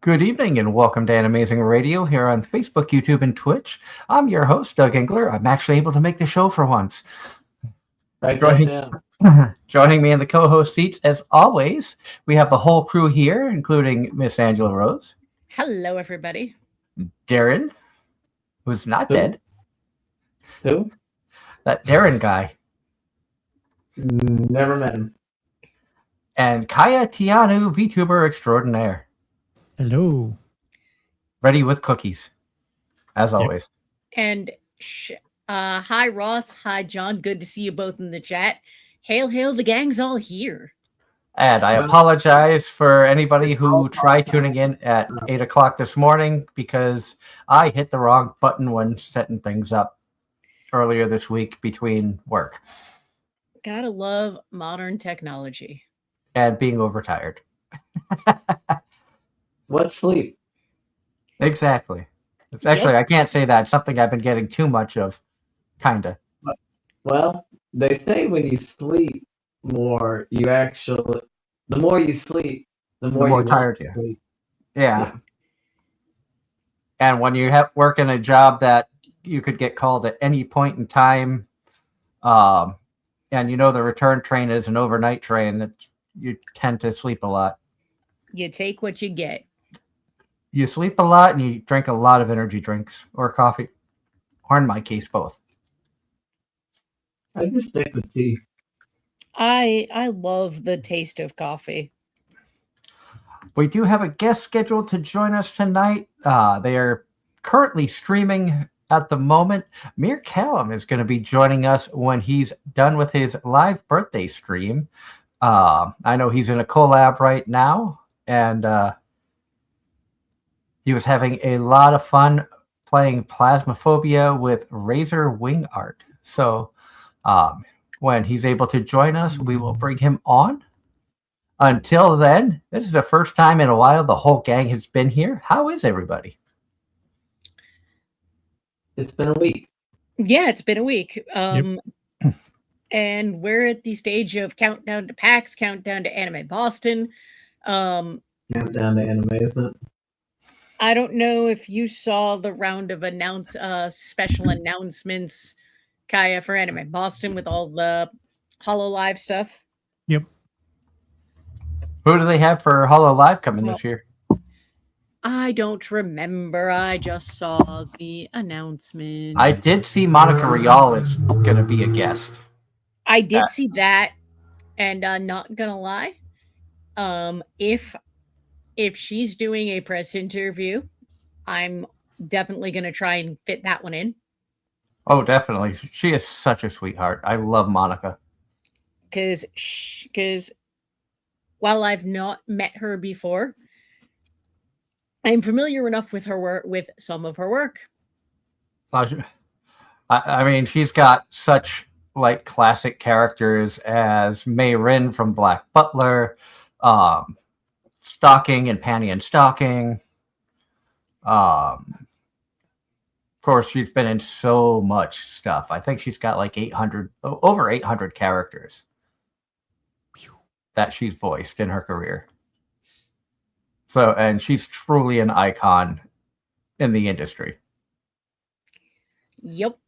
Good evening and welcome to Anime-Zing Radio here on Facebook, YouTube, and Twitch. I'm your host, Doug Engler. I'm actually able to make the show for once. Joining me in the co-host seats, as always, we have the whole crew here, including Miss Angela Rose. Hello, everybody. Darren, who's not dead. Who? That Darren guy. Never met him. And Kaya Tianu, VTuber extraordinaire. Hello. Ready with cookies, as always. And hi, Ross. Hi, John. Good to see you both in the chat. Hail, hail, the gang's all here. And I apologize for anybody who tried tuning in at 8 o'clock this morning because I hit the wrong button when setting things up earlier this week between work. Gotta love modern technology. And being overtired. What sleep? Exactly. It's actually, I can't say that. It's something I've been getting too much of. Kinda. Well, they say when you sleep more, the more you sleep, the more tired you are. Yeah. And when you work in a job that you could get called at any point in time, and you know the return train is an overnight train, you tend to sleep a lot. You take what you get. You sleep a lot and you drink a lot of energy drinks or coffee, or in my case, both. I just stick with tea. I love the taste of coffee. We do have a guest scheduled to join us tonight. They are currently streaming at the moment. Meir Caelum is going to be joining us when he's done with his live birthday stream. I know he's in a collab right now, and he was having a lot of fun playing Plasmophobia with Razor Wing Art. So when he's able to join us, we will bring him on. Until then, this is the first time in a while the whole gang has been here. How is everybody? It's been a week. Yeah, it's been a week. Yep. And we're at the stage of countdown to PAX, countdown to Anime Boston. Countdown to Anime-Zing. I don't know if you saw the round of special announcements, Kaya, for Anime Boston with all the HoloLive stuff. Yep. Who do they have for Holo Live coming this year? I don't remember. I just saw the announcement. I did see Monica Rial is going to be a guest. I did see that, and not gonna lie, if she's doing a press interview, I'm definitely gonna try and fit that one in. Oh, definitely. She is such a sweetheart. I love Monica. Because while I've not met her before, I'm familiar enough with her work, with some of her work. I mean, she's got such like classic characters as Mei Rin from Black Butler, Stalking and Panty and Stalking. Of course, she's been in so much stuff. I think she's got like over 800 characters that she's voiced in her career. So, and she's truly an icon in the industry. Yep.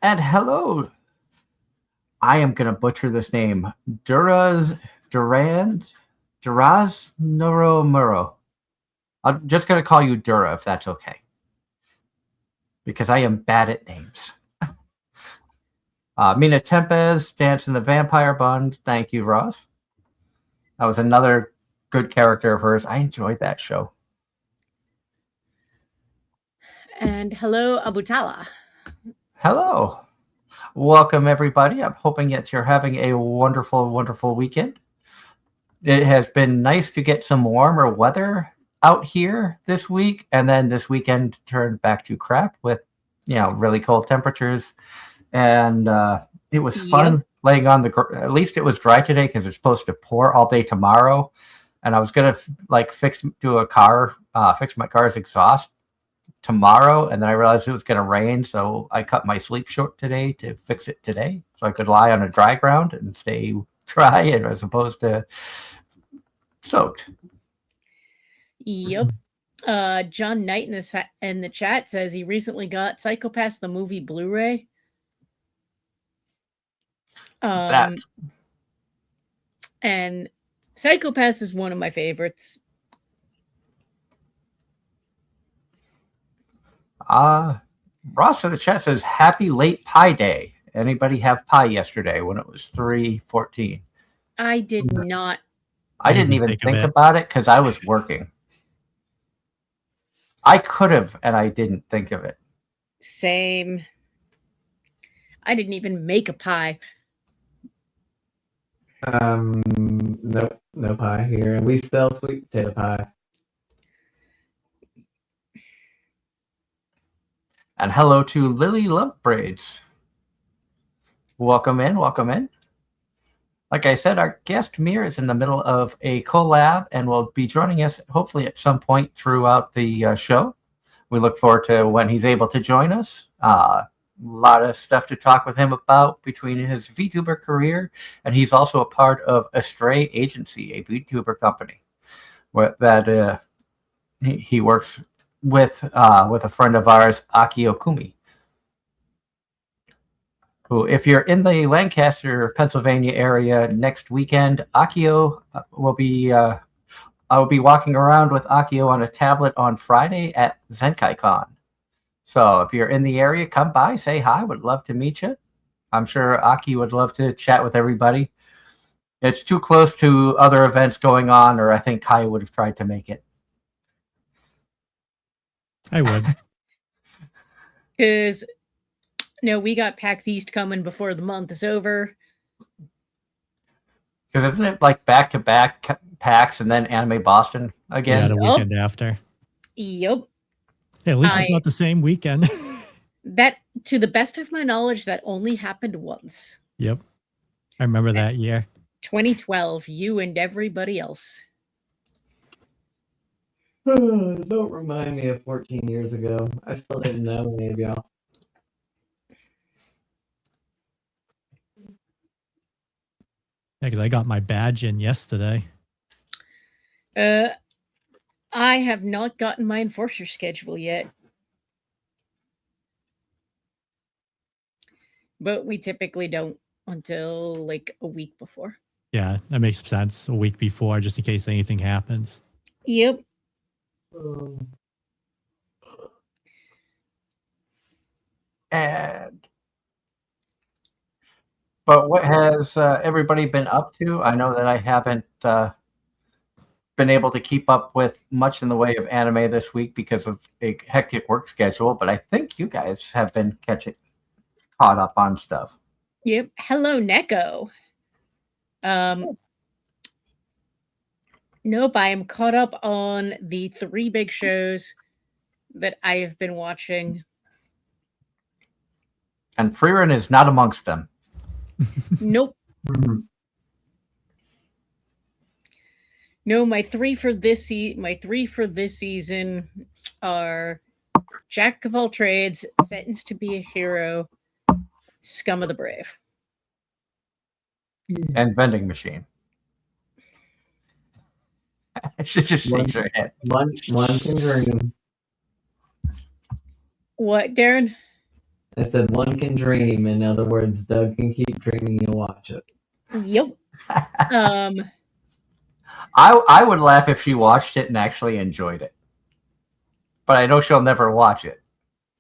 And hello. I am going to butcher this name. Duraz Noromuro. I'm just going to call you Dura if that's okay. Because I am bad at names. Mina Tempest, Dance in the Vampire Buns. Thank you, Ross. That was another good character of hers. I enjoyed that show. And hello, Abutala. Hello. Welcome, everybody. I'm hoping that you're having a wonderful, wonderful weekend. It has been nice to get some warmer weather out here this week, and then this weekend turned back to crap with, really cold temperatures. And it was fun laying on at least it was dry today because it's supposed to pour all day tomorrow. And I was going to fix my car's exhaust tomorrow, and then I realized it was going to rain, so I cut my sleep short today to fix it today so I could lie on a dry ground and stay dry as opposed to soaked. Yep. John Knight in the chat says he recently got Psychopaths the movie Blu-ray. And Psychopaths is one of my favorites. Ross in the chat says, happy late pie day. Anybody have pie yesterday when it was 3:14? I did not. I didn't even think about it because I was working. I could have, and I didn't think of it. Same. I didn't even make a pie. Nope, no pie here. And we sell sweet potato pie. And hello to Lily Love Braids. Welcome in, welcome in. Like I said, our guest Meir is in the middle of a collab and will be joining us hopefully at some point throughout the show. We look forward to when he's able to join us. A lot of stuff to talk with him about between his VTuber career, and he's also a part of Astrae Agency, a VTuber company that he works with a friend of ours, Akio Kumi, who, if you're in the Lancaster, Pennsylvania area next weekend, Akio will be. I will be walking around with Akio on a tablet on Friday at ZenkaiCon. So if you're in the area, come by, say hi. Would love to meet you. I'm sure Aki would love to chat with everybody. It's too close to other events going on, or I think Kai would have tried to make it. I would. Because we got PAX East coming before the month is over. Because isn't it like back-to-back PAX and then Anime Boston again? Yeah, the weekend after. Yep. Yeah, at least it's not the same weekend. That, to the best of my knowledge, that only happened once. Yep. I remember that year. 2012, you and everybody else. Don't remind me of 14 years ago. I still didn't know any of y'all. Yeah, because I got my badge in yesterday. I have not gotten my enforcer schedule yet. But we typically don't until like a week before. Yeah, that makes sense. A week before, just in case anything happens. Yep. But what has everybody been up to? I know that I haven't been able to keep up with much in the way of anime this week because of a hectic work schedule, but I think you guys have been caught up on stuff. Yep. Hello, Neko. Nope, I am caught up on the 3 big shows that I have been watching. And Freeran is not amongst them. Nope. No, my 3 for this season are Jack of all trades, Sentenced to be a hero, Scum of the Brave, and Vending Machine. I should just shake your head. One can dream. What, Darren? I said one can dream. In other words, Doug can keep dreaming. You'll watch it. Yep. I would laugh if she watched it and actually enjoyed it, but I know she'll never watch it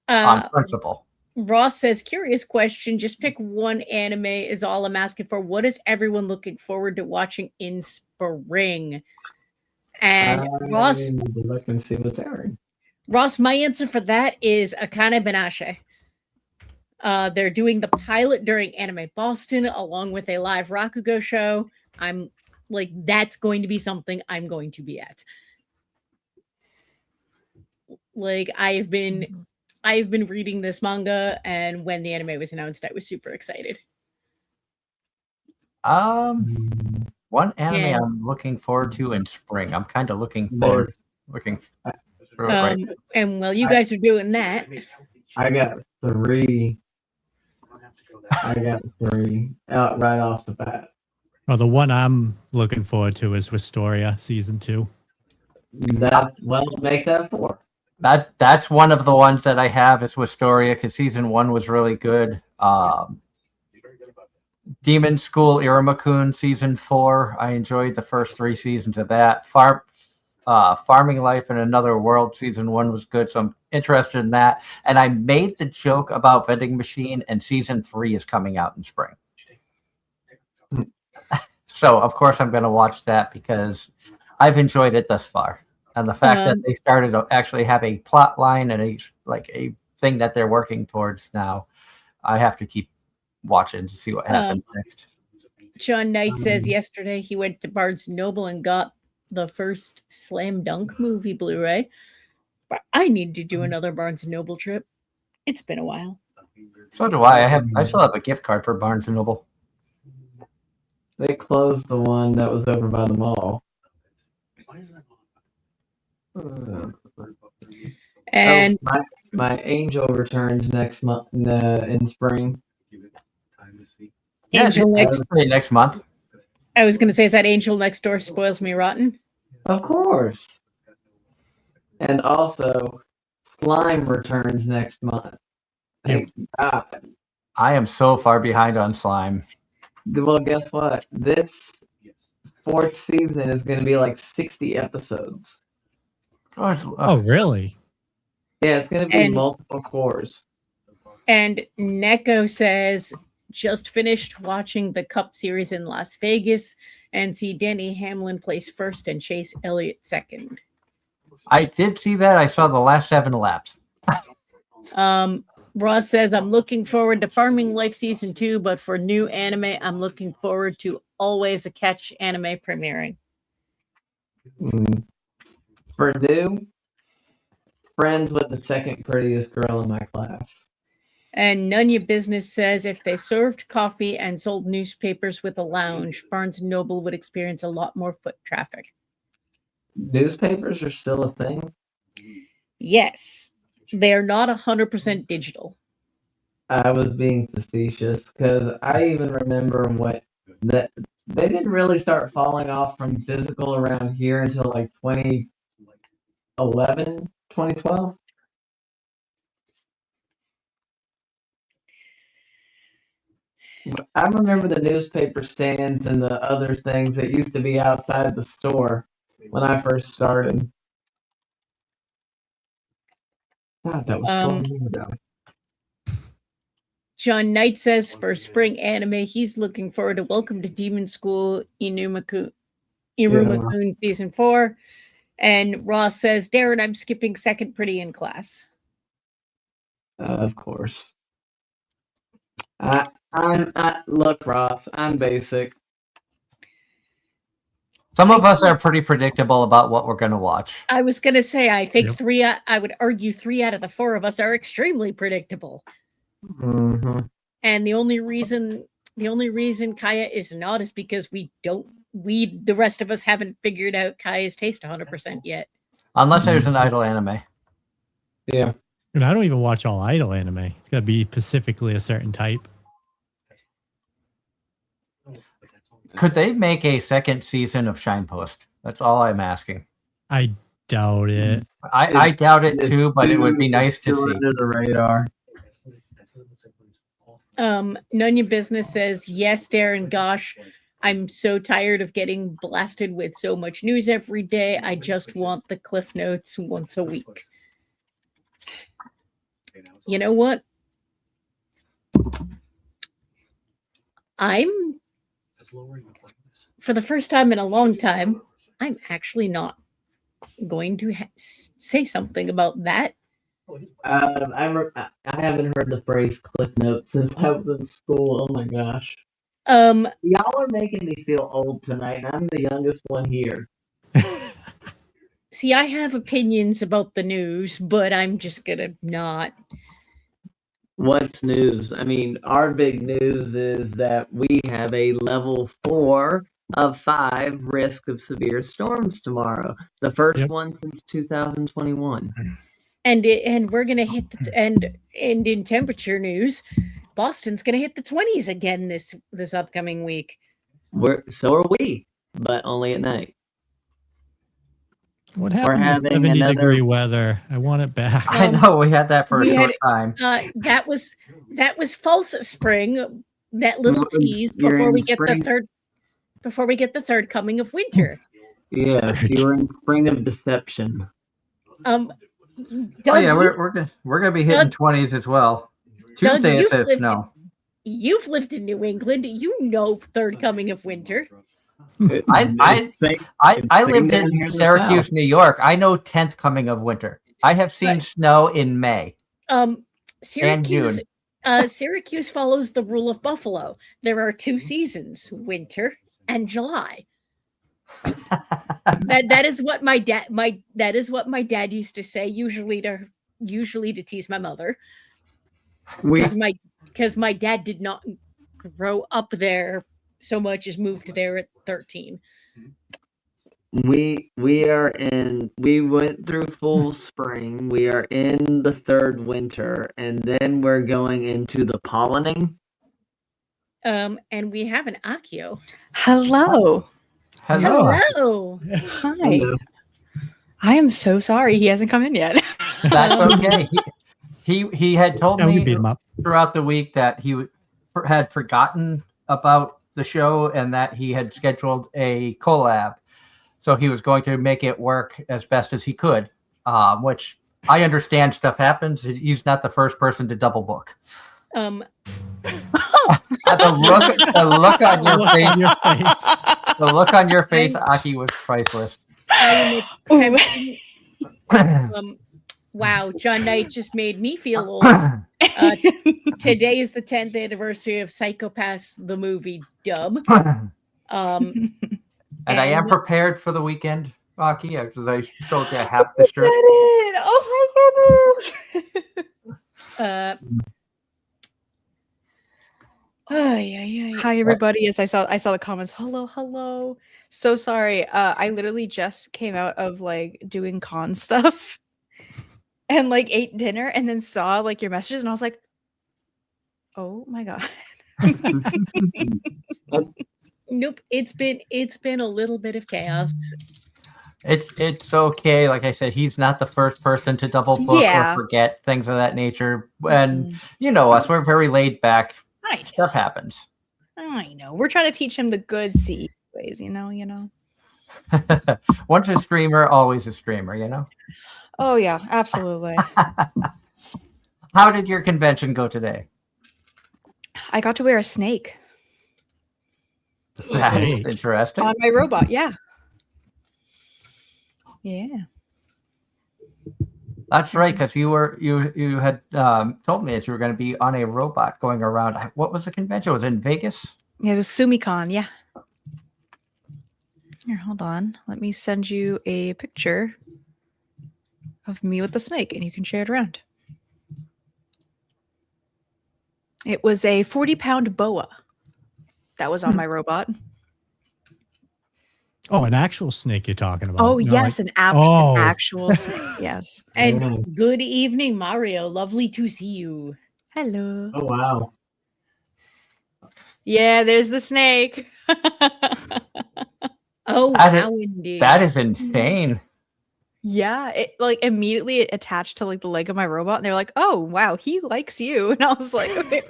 on principle. Ross says, curious question. Just pick one anime is all I'm asking for. What is everyone looking forward to watching in spring? And Ross, look and see what's airing. Ross, my answer for that is Akane Benashe. They're doing the pilot during Anime Boston along with a live Rakugo show. I'm like, that's going to be something I'm going to be at. Like, I've been reading this manga, and when the anime was announced, I was super excited. One anime I'm looking forward to in spring. I'm kind of looking forward right. And while you guys are doing that, I got 3. Out right off the bat. Well, the one I'm looking forward to is Restoria Season 2. Make that 4. That's one of the ones that I have is Wisteria because season 1 was really good. Demon School Iramakun season 4. I enjoyed the first 3 seasons of that. Farming Life in Another World season 1 was good, so I'm interested in that. And I made the joke about Vending Machine, and season 3 is coming out in spring. So of course I'm going to watch that because I've enjoyed it thus far, and the fact that they started to actually have a plot line and a thing that they're working towards now, I have to keep watching to see what happens next. John Knight says yesterday he went to Barnes & Noble and got the first Slam Dunk movie Blu-ray. But I need to do another Barnes & Noble trip. It's been a while. So do I. I still have a gift card for Barnes & Noble. They closed the one that was over by the mall. And my Angel returns next month in spring. Angel next month. I was going to say, is that Angel Next Door Spoils Me Rotten? Of course. And also, Slime returns next month. Thank God. I am so far behind on Slime. Well, guess what? This 4th season is going to be like 60 episodes. God, oh, really? Yeah, it's going to be multiple cores. And Neko says, just finished watching the Cup Series in Las Vegas and see Denny Hamlin place first and Chase Elliott second. I did see that. I saw the last 7 laps. Ross says, I'm looking forward to Farming Life Season 2, but for new anime, I'm looking forward to Always a Catch anime premiering. For new, friends with the second prettiest girl in my class. And None Your Business says, if they served coffee and sold newspapers with a lounge, Barnes & Noble would experience a lot more foot traffic. Newspapers are still a thing? Yes. They're not 100% digital. I was being facetious because I even remember that they didn't really start falling off from physical around here until like 2011, 2012. I remember the newspaper stands and the other things that used to be outside the store when I first started. God, that was 12 years ago. John Knight says for spring anime, he's looking forward to Welcome to Demon School Irumakun Season 4. And Ross says, Darren, I'm skipping second pretty in class. Of course. Look, Ross, I'm basic. Some of us are pretty predictable about what we're going to watch. I was going to say, I think I would argue 3 out of the 4 of us are extremely predictable. Mm-hmm. And the only reason Kaya is not is because the rest of us haven't figured out Kaya's taste 100% yet. Unless there's an idol anime. Yeah. And I don't even watch all idol anime. It's got to be specifically a certain type. Could they make a second season of Shine Post? That's all I'm asking. I doubt it. I doubt it too, but it would be nice to see. Under the radar. None Your Business says, yes, Darren, gosh, I'm so tired of getting blasted with so much news every day. I just want the Cliff Notes once a week. You know what? For the first time in a long time, I'm actually not going to say something about that. I haven't heard the phrase Cliff Notes since I was in school. Oh my gosh. Y'all are making me feel old tonight, and I'm the youngest one here. See, I have opinions about the news, but I'm just gonna not. What's news? I mean, our big news is that we have a level 4 of 5 risk of severe storms tomorrow. The first one since 2021. And we're gonna hit and in temperature news, Boston's gonna hit the 20s again this upcoming week. So are we, but only at night. What happened to having 70-degree weather? I want it back. I know we had that for a we short had- time. that was false spring. That little tease You're before in we get spring. the third coming of winter. Yeah, you were in spring of deception. Doug, Oh yeah, we're gonna be hitting 20s as well. Doug, Tuesday it says snow. You've lived in New England. You know third coming of winter. I lived in Syracuse, New York. I know 10th coming of winter. I have seen snow in May. Syracuse, June. Syracuse follows the rule of Buffalo. There are 2 seasons: winter and July. that is what my dad used to say, usually to tease my mother. Because my dad did not grow up there so much as moved there at 13. We went through full spring. We are in the third winter, and then we're going into the pollinating. And we have an Akio. Hello. Hello. Hi. Hello. I am so sorry he hasn't come in yet. That's okay. He had told Yeah, we me can beat him up. throughout the week that he had forgotten about the show and that he had scheduled a collab. So he was going to make it work as best as he could, which I understand stuff happens. He's not the first person to double book. The look on your face. The look on your face, Aki, was priceless. Wow, John Knight just made me feel old. Today is the 10th anniversary of Psychopaths, the movie Dub. And I am prepared for the weekend, Aki, because I told you I have the shirt. Oh my goodness. Hi everybody. Yes, I saw the comments. Hello. So sorry. I literally just came out of like doing con stuff and like ate dinner and then saw like your messages and I was like, oh my god. Nope, it's been a little bit of chaos. It's okay. Like I said, he's not the first person to double book or forget things of that nature. And you know us, we're very laid back. Stuff happens. I know. We're trying to teach him the good CE ways, you know. Once a streamer, always a streamer, you know? Oh yeah, absolutely. How did your convention go today? I got to wear a snake. That is interesting. On my robot, yeah. Yeah. That's right, because you had told me that you were going to be on a robot going around. What was the convention? Was it in Vegas? It was SumiCon, yeah. Here, hold on. Let me send you a picture of me with the snake, and you can share it around. It was a 40-pound boa that was on my robot. Oh, an actual snake you're talking about. Oh, yes, an actual snake, yes. And good evening, Mario. Lovely to see you. Hello. Oh, wow. Yeah, there's the snake. Oh, wow, indeed. That is insane. Yeah, it like immediately it attached to like the leg of my robot, and they're like, "Oh, wow, he likes you," and I was like, "Okay."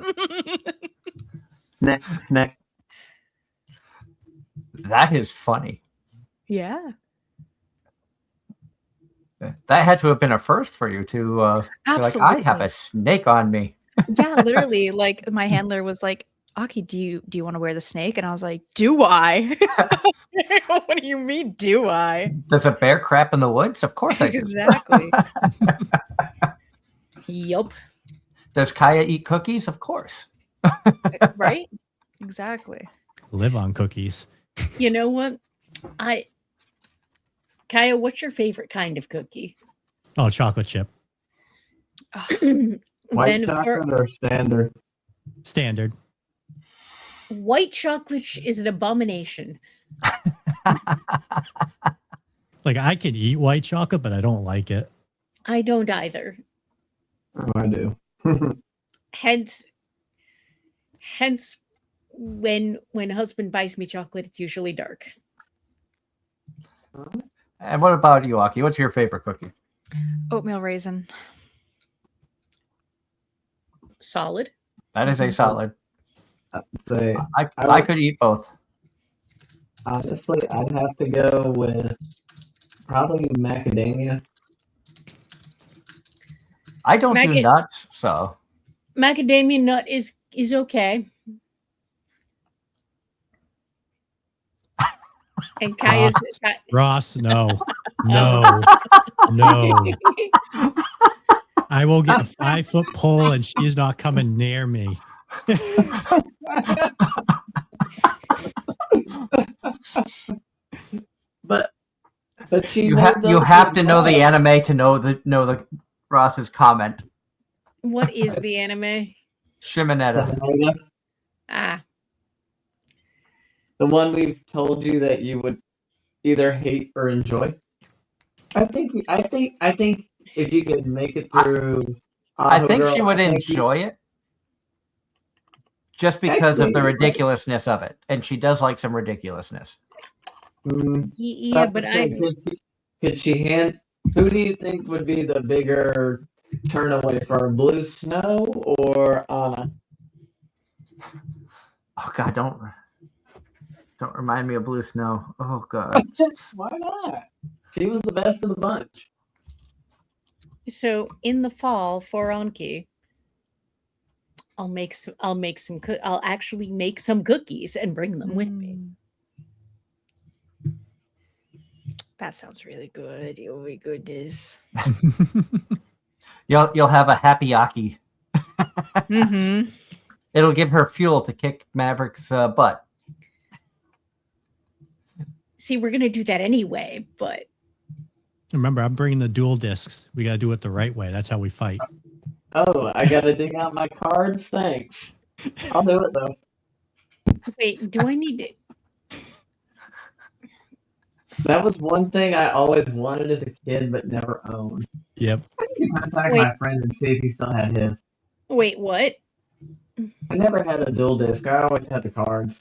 Snack. That is funny. Yeah, that had to have been a first for you to like, I have a snake on me. Yeah, literally. Like my handler was like, "Aki, do you want to wear the snake?" And I was like, "Do I?" What do you mean, do I? Does a bear crap in the woods? Of course I do. Exactly. Yup. Does Kaya eat cookies? Of course. Right? Exactly. Live on cookies. You know what? Kaya, what's your favorite kind of cookie? Oh, chocolate chip. White chocolate or standard? Standard. White chocolate is an abomination. Like I can eat white chocolate, but I don't like it. I don't either. Oh, I do. Hence, when husband buys me chocolate, it's usually dark. And what about you, Aki? What's your favorite cookie? Oatmeal raisin. Solid. That is a solid. Say, I could eat both. honestly, I'd have to go with probably macadamia. I don't do nuts, so Macadamia nut is okay. And Kaya's Ross, no. No. I will get a 5-foot pole and she's not coming near me. But she you have to know the anime to know the Ross's comment. What is the anime? Shimonetta. Ah. The one we've told you that you would either hate or enjoy. I think if you could make it through, I think she would enjoy it, just because of the ridiculousness of it, and she does like some ridiculousness. Yeah, but could she hand? Who do you think would be the bigger turn away for her, Blue Snow or Anna? Oh God, don't remind me of Blue Snow. Oh God. Why not? She was the best of the bunch. So in the fall for Anki, I'll actually make some cookies and bring them with me. That sounds really good. Oh my goodness. You'll have a happy Aki. Mm-hmm. It'll give her fuel to kick Maverick's butt. See, we're gonna do that anyway, but remember, I'm bringing the dual discs. We gotta do it the right way. That's how we fight. Oh, I gotta dig out my cards. Thanks. I'll do it though. Wait, do I need to? That was one thing I always wanted as a kid, but never owned. Yep. I can contact my friend and see if he still had his. Wait, what? I never had a dual disc. I always had the cards.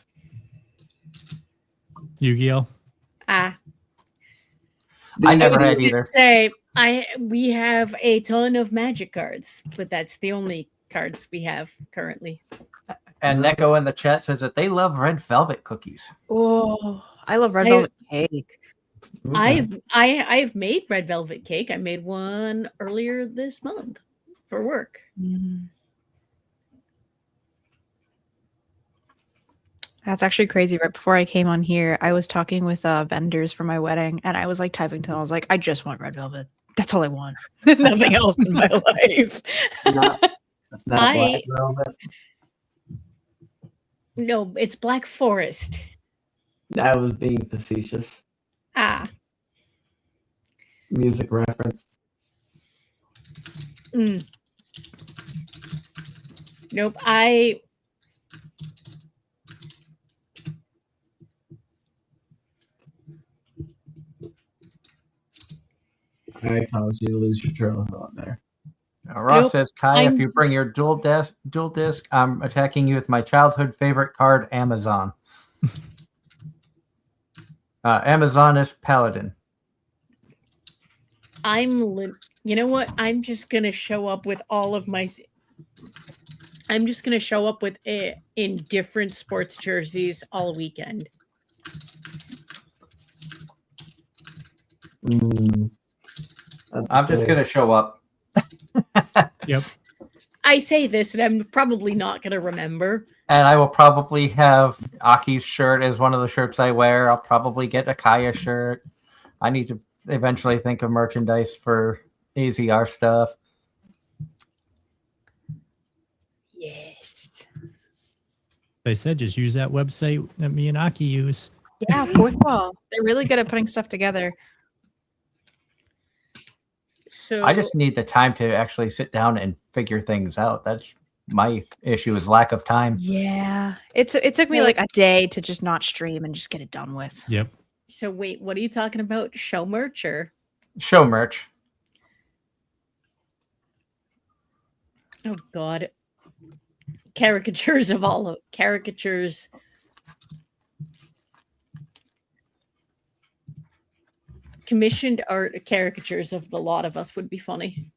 Yu-Gi-Oh. I never had either. Say we have a ton of magic cards, but that's the only cards we have currently. And Neko in the chat says that they love red velvet cookies. Oh, I love red velvet cake. I've made red velvet cake. I made one earlier this month for work. That's actually crazy. Right before I came on here, I was talking with vendors for my wedding, and I was like typing to them. I was like, I just want red velvet. That's all I want. Nothing else in my life. Not black velvet. No, it's Black Forest. I was being facetious. Music reference. Nope, I caused you to lose your trail of thought there. Ross says, Kai, if you bring your dual disc, I'm attacking you with my childhood favorite card, Amazon. Amazoness Paladin. you know what? I'm just gonna show up with all of my. I'm just gonna show up with it in different sports jerseys all weekend. I'm just gonna show up. Yep. I say this, and I'm probably not gonna remember. And I will probably have Aki's shirt as one of the shirts I wear. I'll probably get a Kaya shirt. I need to eventually think of merchandise for AZR stuff. Yes. They said just use that website that me and Aki use. Yeah, fourth wall. They're really good at putting stuff together. So I just need the time to actually sit down and figure things out. That's my issue, is lack of time. Yeah. It took me like a day to just not stream and just get it done with. Yep. So wait, what are you talking about? Show merch or? Show merch. Oh God. Caricatures of all of caricatures. commissioned art caricatures of the lot of us would be funny.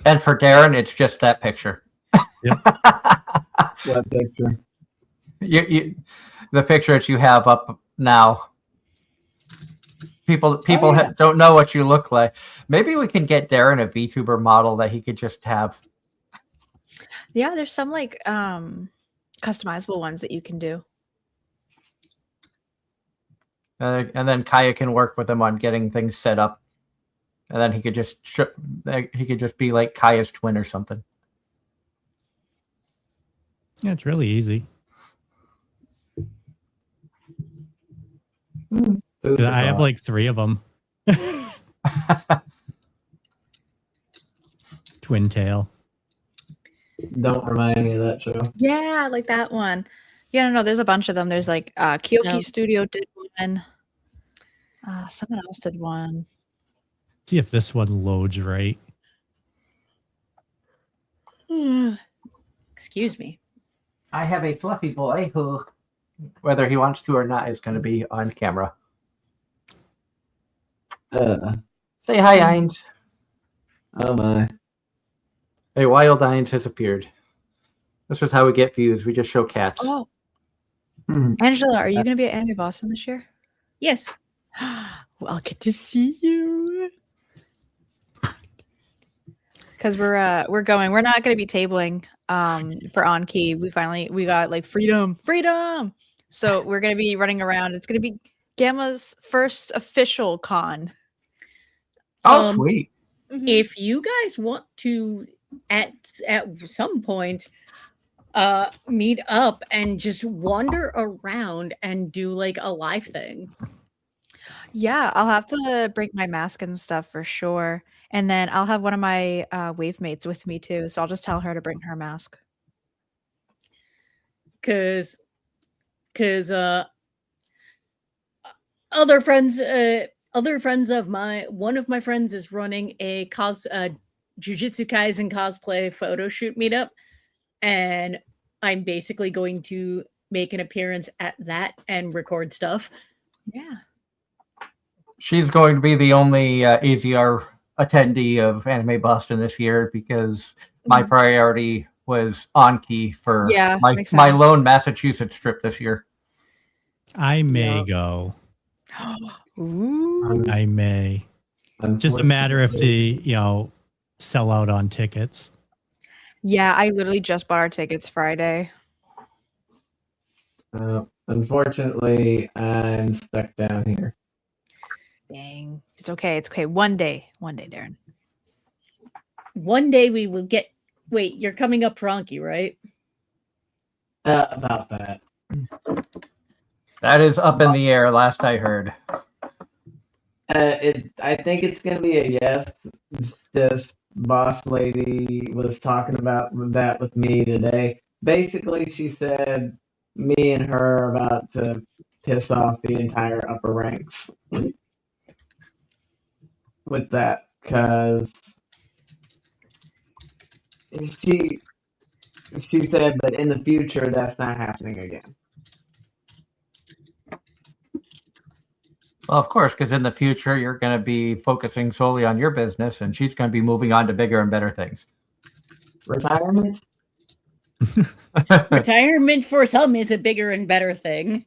And for Darren, it's just that picture. Yep. What picture? The picture that you have up now. People don't know what you look like. Maybe we can get Darren a VTuber model that he could just have. Yeah, there's some like customizable ones that you can do. And then Kaya can work with him on getting things set up. And then he could just be like Kaya's twin or something. Yeah, it's really easy. I have like 3 of them. Twin tail. Don't remind me of that show. Yeah, like that one. Yeah, no, there's a bunch of them. There's like Kyoki Studio did one. Someone else did one. See if this one loads right. Excuse me. I have a fluffy boy who, whether he wants to or not, is going to be on camera. Say hi, Ainz. Oh my. A wild Ainz has appeared. This is how we get views. We just show cats. Oh. Angela, are you going to be at Anime Boston this year? Yes. Well, I'll get to see you. Because we're going. We're not going to be tabling for On Key. We got like freedom. So we're going to be running around. It's going to be Gamma's first official con. Oh, sweet. If you guys want to at some point meet up and just wander around and do like a live thing. Yeah, I'll have to bring my mask and stuff for sure. And then I'll have one of my wave mates with me too. So I'll just tell her to bring her mask. Cause other friends of one of my friends is running a Jujutsu Kaisen cosplay photo shoot meetup, and I'm basically going to make an appearance at that and record stuff. Yeah. She's going to be the only AZR attendee of Anime Boston this year because my priority was On Key for my lone Massachusetts trip this year. I may go. Ooh. I may. Just a matter of sell out on tickets. Yeah, I literally just bought our tickets Friday. Unfortunately, I'm stuck down here. Dang. It's okay. It's okay. One day, Darren. One day we will get... Wait, you're coming up for Anki, right? About that. That is up in the air, last I heard. I think it's going to be a yes. It's just boss lady was talking about that with me today. Basically, she said me and her are about to piss off the entire upper ranks with that, because she said that in the future that's not happening again. Well, of course, because in the future you're going to be focusing solely on your business, and she's going to be moving on to bigger and better things. Retirement? Retirement for some is a bigger and better thing.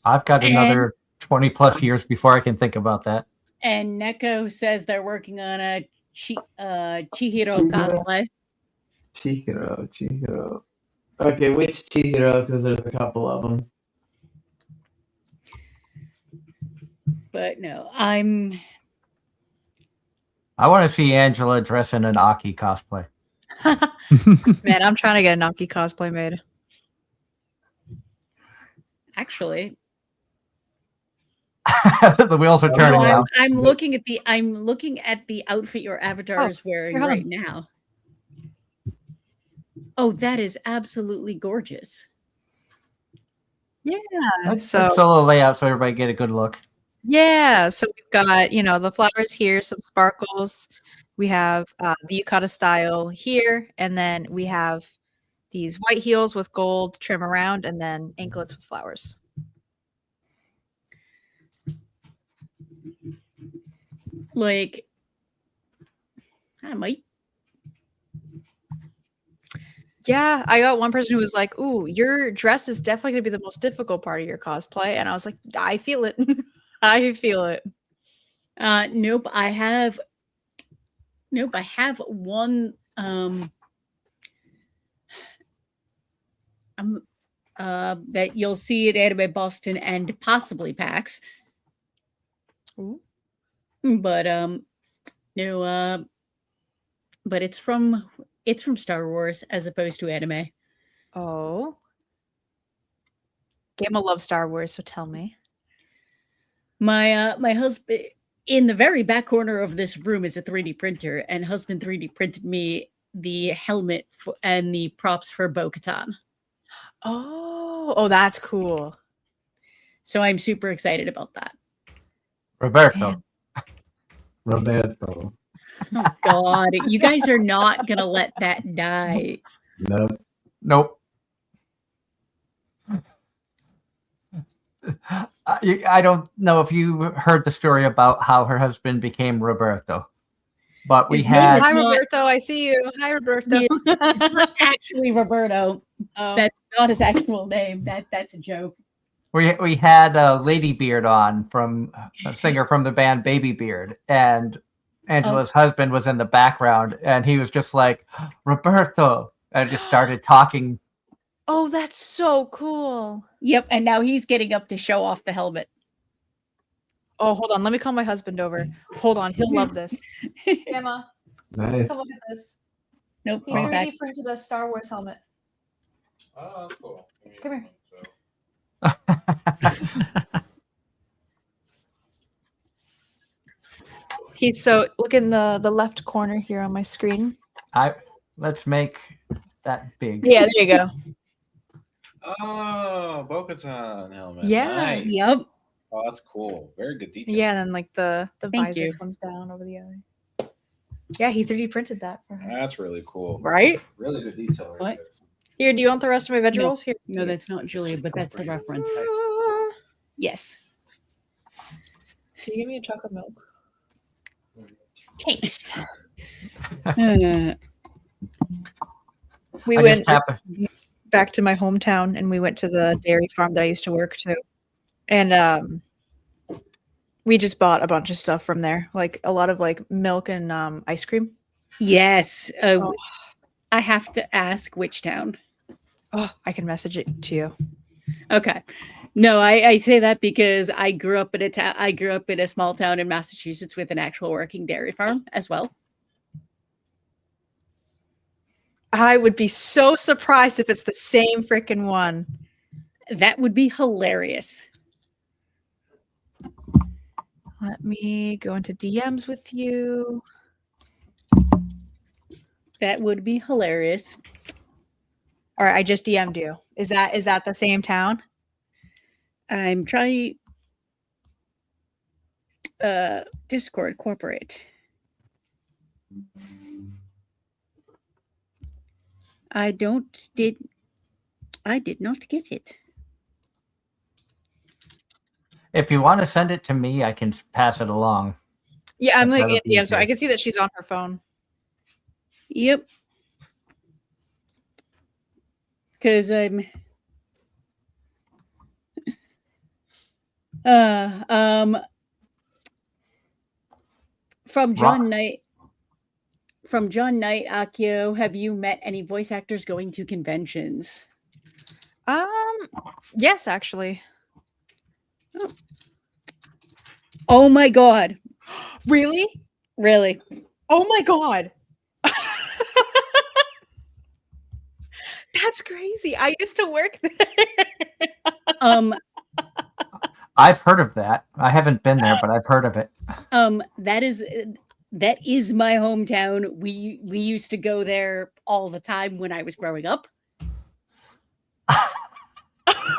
I've got another 20 plus years before I can think about that. And Neko says they're working on a Chihiro cosplay. Chihiro. Okay, which Chihiro? Because there's a couple of them. But no, I want to see Angela dress in an Aki cosplay. Man, I'm trying to get an Aki cosplay made. Actually, the wheels are turning now. I'm looking at the outfit your avatar is wearing right now. Oh, that is absolutely gorgeous. Yeah. Let's solo layout so everybody get a good look. Yeah, so we've got, the flowers here, some sparkles. We have the yukata style here, and then we have these white heels with gold trim around, and then anklets with flowers. Like, I might. Yeah, I got one person who was like, "Ooh, your dress is definitely gonna be the most difficult part of your cosplay," and I was like, "I feel it, I feel it." Nope. I have one. That you'll see at Anime Boston and possibly PAX. Ooh. But no. But it's from Star Wars as opposed to anime. Oh. Gamma loves Star Wars, so tell me. My husband, in the very back corner of this room, is a 3D printer, and husband 3D printed me the helmet and the props for Bo-Katan. Oh, that's cool. So I'm super excited about that. Roberto. Roberto. Oh God, you guys are not gonna let that die. Nope. I don't know if you heard the story about how her husband became Roberto, but we His name had. is Hi, not- Roberto. I see you. Hi, Roberto. It's not actually Roberto. Oh. That's not his actual name. That's a joke. We had Lady Beard on, from a singer from the band Baby Beard, and Angela's husband was in the background, and he was just like, Roberto, and just started talking. Oh, that's so cool. Yep, and now he's getting up to show off the helmet. Oh, hold on. Let me call my husband over. Hold on. He'll love this. Emma, Nice. come look at this. Nope, He bring it back. 3D printed a Star Wars helmet. Oh, that's cool. Come here. He's so look in the left corner here on my screen. Let's make that big. Yeah, there you go. Oh, Bo-Katan helmet. Yeah. Nice. Yep. Oh, that's cool. Very good detail. Yeah, and then like the Thank visor you. comes down over the eye. Yeah, he 3D printed that for her. That's really cool. Right? Really good detail right What? there. Here, do you want the rest of my veg No. rolls? Here. No, that's not Julia, but that's the reference. Yes. Can you give me a chocolate milk? Taste. We I went just happened. back to my hometown and we went to the dairy farm that I used to work to. And we just bought a bunch of stuff from there, like a lot of like milk and ice cream. Yes. Oh. I have to ask which town. Oh, I can message it to you. Okay. No, I say that because I grew up in a small town in Massachusetts with an actual working dairy farm as well. I would be so surprised if it's the same freaking one. That would be hilarious. Let me go into DMs with you. That would be hilarious. All right, I just DM'd you. Is that the same town? I'm trying Discord corporate. I did not get it. If you want to send it to me, I can pass it along. Yeah, I'm That's like in gotta be DM, so I good. can see that she's on her phone. Yep. Because I'm from John Knight. From John Knight, Akio, have you met any voice actors going to conventions? Yes, actually. Oh my god. Really? Really? Oh my god. That's crazy. I used to work there. I've heard of that. I haven't been there, but I've heard of it. That is my hometown. We used to go there all the time when I was growing up.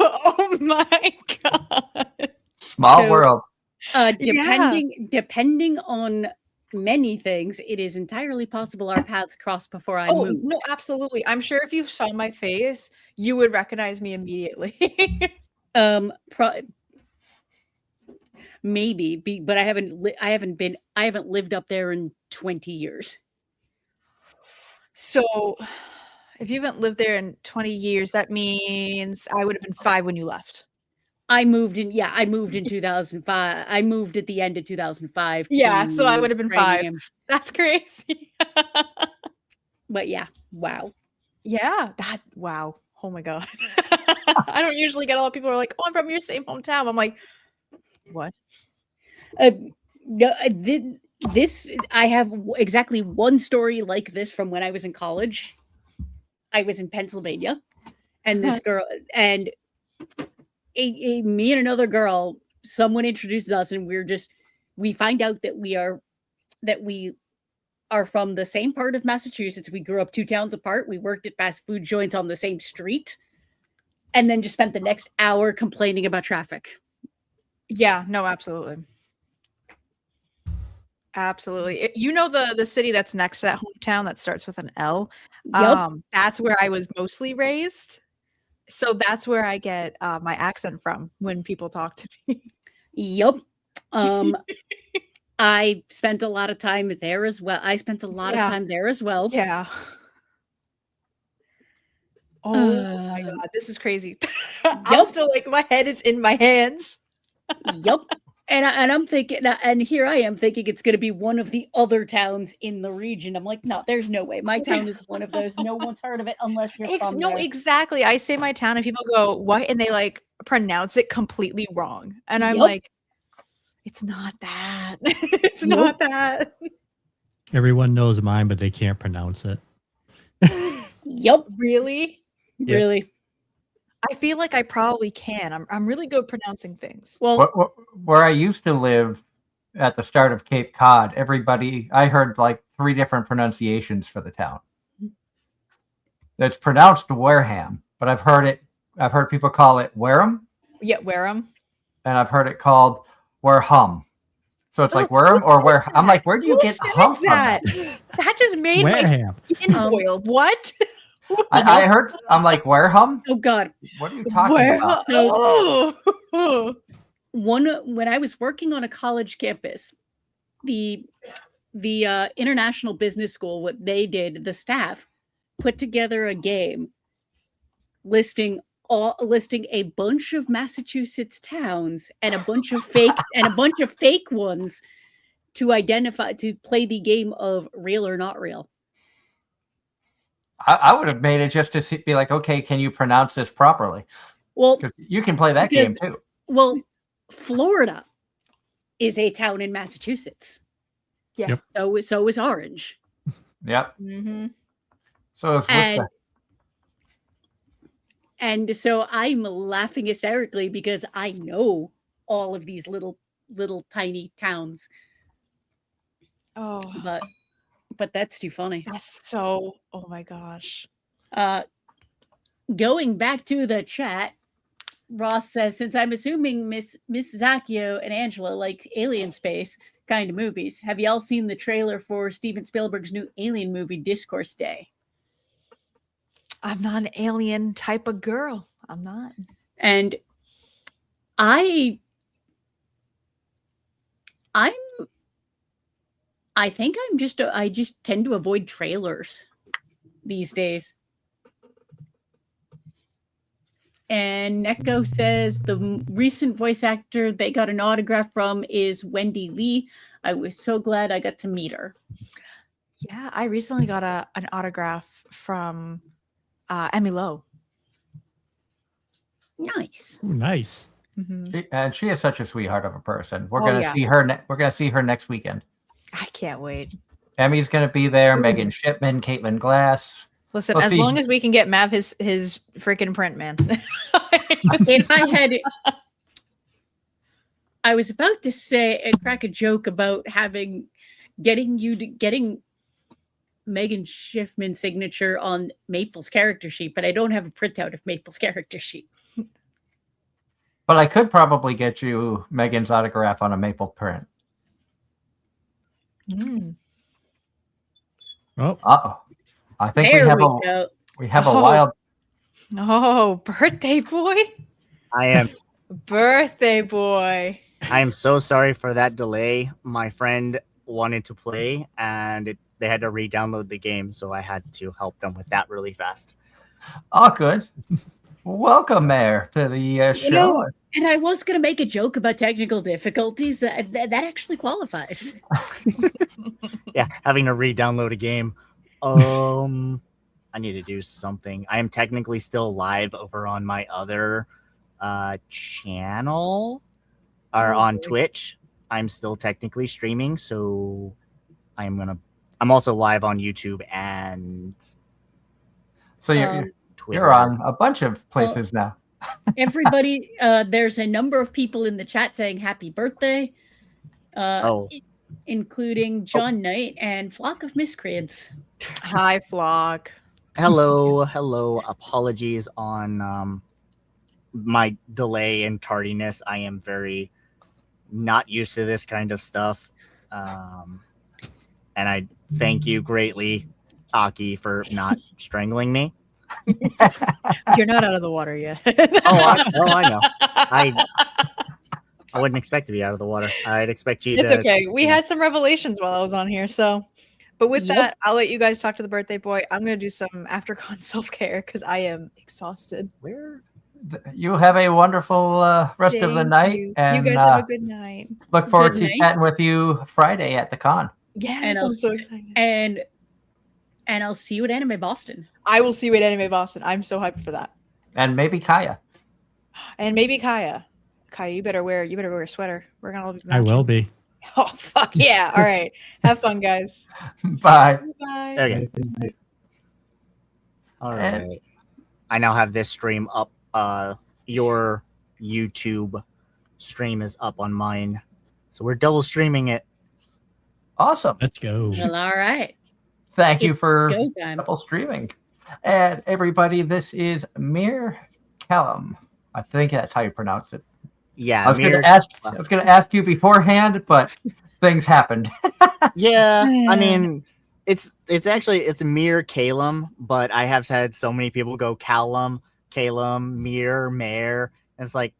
Oh my god. Small world. Depending on many things, it is entirely possible our paths crossed before I moved. No, absolutely. I'm sure if you saw my face, you would recognize me immediately. maybe, but I haven't lived up there in 20 years. So, if you haven't lived there in 20 years, that means I would have been 5 when you left. I moved in 2005. I moved at the end of 2005. Yeah, so I would have been 5. Framingham. That's crazy. But yeah, wow. Yeah, wow. Oh my god. I don't usually get a lot of people who are like, "Oh, I'm from your same hometown." I'm like, "What?" No, this I have exactly one story like this from when I was in college. I was in Pennsylvania, and this girl and me and another girl, someone introduces us, and we find out that we are from the same part of Massachusetts. We grew up 2 towns apart. We worked at fast food joints on the same street, and then just spent the next hour complaining about traffic. Yeah, no, absolutely. Absolutely. You know the city that's next to that hometown that starts with an L? Yep. That's where I was mostly raised. So that's where I get my accent from when people talk to me. Yep. I spent a lot of time there as well. Yeah. Oh my god, this is crazy. I'm still like, my head is in my hands. Yep. And I'm thinking, and here I am thinking it's going to be one of the other towns in the region. I'm like, no, there's no way. My town is one of those. No one's heard of it unless you're from there. Exactly. I say my town and people go, what? And they like pronounce it completely wrong. And I'm like, it's not that. It's not that. Everyone knows mine, but they can't pronounce it. Yep. Really? Yeah. Really? I feel like I probably can. I'm really good at pronouncing things. Well, where I used to live at the start of Cape Cod, I heard like 3 different pronunciations for the town. It's pronounced Wareham, but I've heard people call it Wareham. Yeah, Wareham. And I've heard it called Wareham. So it's like Wareham or where I'm like, where do you get hum from? That just made Wareham. my skin boil. What? I heard, I'm like, Wareham? Oh God. What are you talking about? So, when I was working on a college campus, the International Business School, what they did, the staff put together a game listing a bunch of Massachusetts towns and a bunch of fake ones to play the game of real or not real. I would have made it just to be like, okay, can you pronounce this properly? Well, because you can play that game too. Well, Florida is a town in Massachusetts. Yeah. Yep. So is Orange. Yep. Mm-hmm. So is Worcester. And so I'm laughing hysterically because I know all of these little tiny towns. Oh, but that's too funny. That's so. Oh my gosh. Going back to the chat, Ross says, since I'm assuming Miss Zacchio and Angela like alien space kind of movies, have y'all seen the trailer for Steven Spielberg's new alien movie, Discourse Day? I'm not an alien type of girl. I'm not. And I think I just tend to avoid trailers these days. And Neko says the recent voice actor they got an autograph from is Wendy Lee. I was so glad I got to meet her. Yeah, I recently got an autograph from Emmy Lowe. Nice. Ooh, nice. Mm-hmm. And she is such a sweetheart of a person. We're gonna see her. We're gonna see her next weekend. I can't wait. Emmy's gonna be there. Megan Shipman, Caitlin Glass. Listen, as long as we can get Mav his freaking print, man. If I had, I was about to say and crack a joke about getting Megan Schiffman's signature on Maple's character sheet, but I don't have a printout of Maple's character sheet. But I could probably get you Megan's autograph on a Maple print. Mm. Oh, I think we have a Oh. wild. Oh, birthday boy! I am. Birthday boy. I am so sorry for that delay. My friend wanted to play, and they had to re-download the game, so I had to help them with that really fast. All good. Welcome, Mayor, to the show. And I was going to make a joke about technical difficulties. That actually qualifies. Yeah, having to re-download a game. I need to do something. I am technically still live over on my other channel, or on Twitch. I'm still technically streaming, so I'm also live on YouTube and so you're on a bunch of places now. Everybody, there's a number of people in the chat saying happy birthday, including John Knight and Flock of Miscreants. Hi, Flock. Hello. Apologies on my delay and tardiness. I am very not used to this kind of stuff. And I thank you greatly, Aki, for not strangling me. You're not out of the water yet. I know. I wouldn't expect to be out of the water. I'd expect you It's okay. We had some revelations while I was on here, so. But with that, I'll let you guys talk to the birthday boy. I'm going to do some after-con self-care because I am exhausted. You have a wonderful rest of the night. And you guys have a good night. Look forward to chatting with you Friday at the con. Yes, I'm so excited. And I'll see you at Anime Boston. I will see you at Anime Boston. I'm so hyped for that. And maybe Kaya. Kaya, you better wear a sweater. We're gonna all be matching. I will be. Oh fuck yeah! All right, have fun, guys. Bye. Bye. Okay. All right. I now have this stream up. Your YouTube stream is up on mine, so we're double streaming it. Awesome. Let's go. Well, all right. Thank you for double streaming. And everybody, this is Meir Caelum. I think that's how you pronounce it. Yeah. I was going to ask you beforehand, but things happened. Yeah. I mean, it's Meir Caelum, but I have had so many people go Caelum, Meir, Mayor. And it's like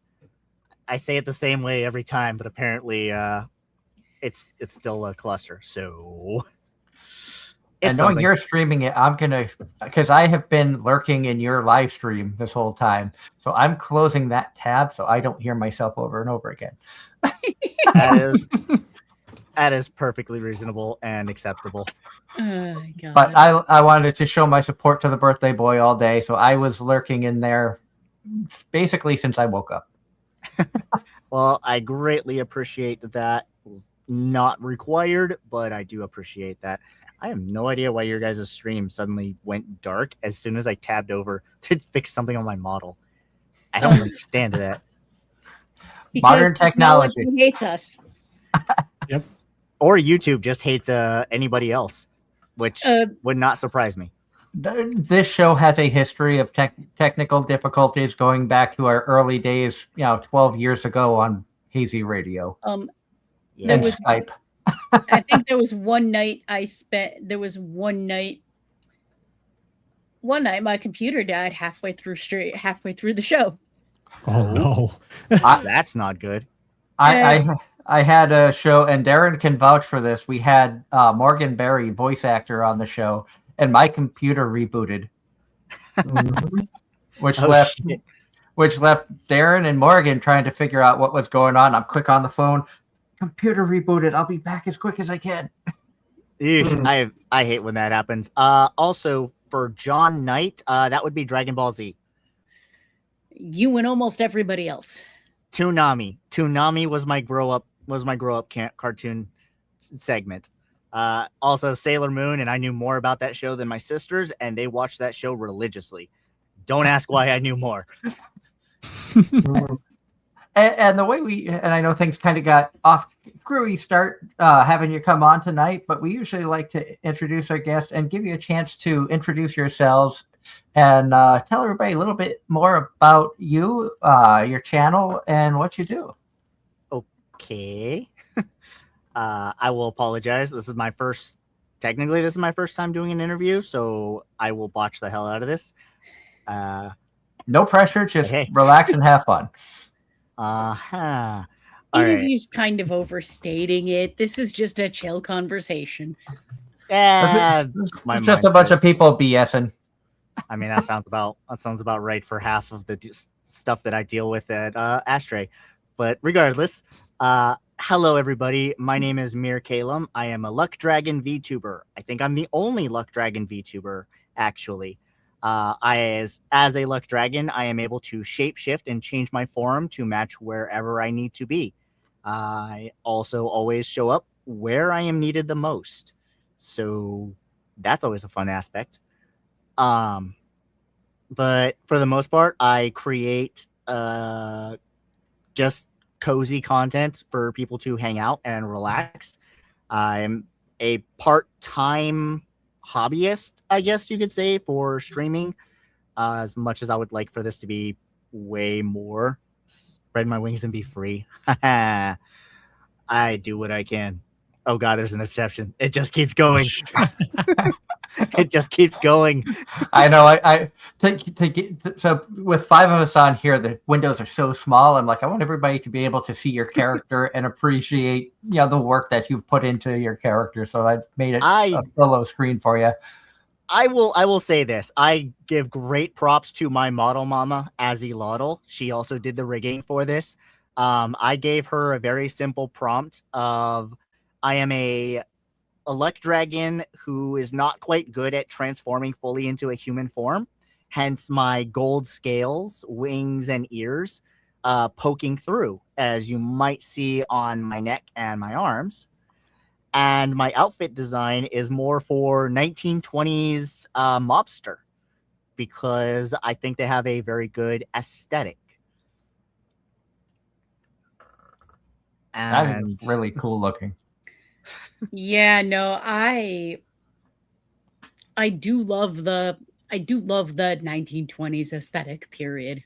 I say it the same way every time, but apparently it's still a cluster. So and knowing you're streaming it, I'm going to, because I have been lurking in your live stream this whole time. So I'm closing that tab so I don't hear myself over and over again. That is perfectly reasonable and acceptable. Oh, my God. But I wanted to show my support to the birthday boy all day. So I was lurking in there basically since I woke up. Well, I greatly appreciate that. Not required, but I do appreciate that. I have no idea why your guys' stream suddenly went dark as soon as I tabbed over to fix something on my model. I don't understand that. Modern technology hates us. Yep. Or YouTube just hates anybody else, which would not surprise me. This show has a history of technical difficulties going back to our early days, 12 years ago on Hazy Radio and Skype. I think there was one night my computer died halfway through the show. Oh no. That's not good. I had a show, and Darren can vouch for this. We had Morgan Berry, voice actor, on the show, and my computer rebooted, which left Darren and Morgan trying to figure out what was going on. I'm quick on the phone. Computer rebooted. I'll be back as quick as I can. I hate when that happens. Also, for John Knight, that would be Dragon Ball Z. You and almost everybody else. Toonami was my grow up cartoon segment. Also Sailor Moon, and I knew more about that show than my sisters, and they watched that show religiously. Don't ask why I knew more. And the way and I know things kind of got off screwy start having you come on tonight, but we usually like to introduce our guests and give you a chance to introduce yourselves and tell everybody a little bit more about you, your channel, and what you do. Okay. I will apologize. This is my first time doing an interview, so I will botch the hell out of this. No pressure, just relax and have fun. Interview's kind of overstating it. This is just a chill conversation. It's just a bunch of people BSing. I mean, that sounds about right for half of the stuff that I deal with at Astrae. But regardless, hello everybody. My name is Meir Caelum. I am a Luck Dragon VTuber. I think I'm the only Luck Dragon VTuber, actually. As a Luck Dragon, I am able to shapeshift and change my form to match wherever I need to be. I also always show up where I am needed the most. So that's always a fun aspect. But for the most part, I create just cozy content for people to hang out and relax. I'm a part-time hobbyist, I guess you could say, for streaming. As much as I would like for this to be way more, spread my wings and be free. I do what I can. Oh god, there's an exception. It just keeps going. It just keeps going. I know. So with 5 of us on here, the windows are so small. I'm like, I want everybody to be able to see your character and appreciate, the work that you've put into your character. So I've made it a solo screen for you. I will say this. I give great props to my model mama, AZR. She also did the rigging for this. I gave her a very simple prompt of, I am a Luck Dragon who is not quite good at transforming fully into a human form. Hence my gold scales, wings, and ears poking through, as you might see on my neck and my arms. And my outfit design is more for 1920s mobster, because I think they have a very good aesthetic. And that is really cool looking. Yeah, no, I do love the 1920s aesthetic period.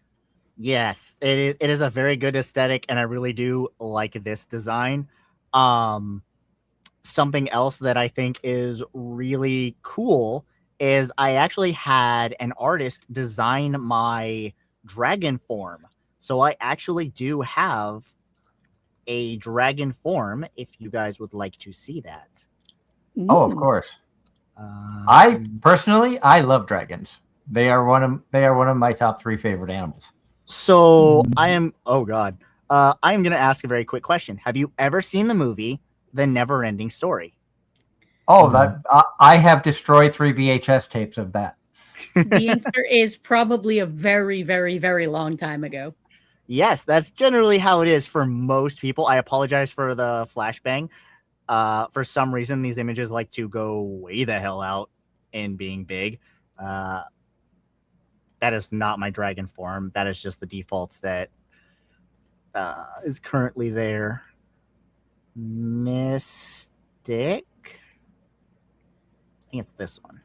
Yes, it is a very good aesthetic, and I really do like this design. Something else that I think is really cool is I actually had an artist design my dragon form. So I actually do have a dragon form, if you guys would like to see that. Oh, of course. I love dragons. They are one of my top 3 favorite animals. So I am going to ask a very quick question. Have you ever seen the movie The Never-Ending Story? Oh, I have destroyed 3 VHS tapes of that. The answer is probably a very, very, very long time ago. Yes, that's generally how it is for most people. I apologize for the flashbang. For some reason, these images like to go way the hell out in being big. That is not my dragon form. That is just the default that is currently there. Mystic. I think it's this one.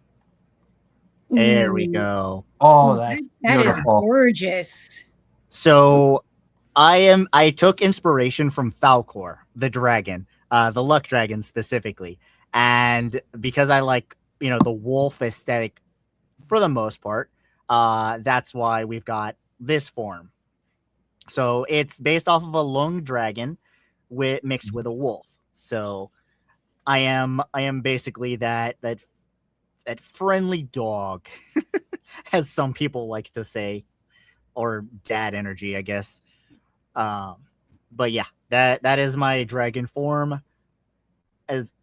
There we go. Oh, that's that is gorgeous. So I took inspiration from Falcor, the dragon, the luck dragon specifically. And because I like, the wolf aesthetic for the most part, that's why we've got this form. So it's based off of a lung dragon mixed with a wolf. So I am basically that friendly dog, as some people like to say, or dad energy, I guess. But yeah, that is my dragon form.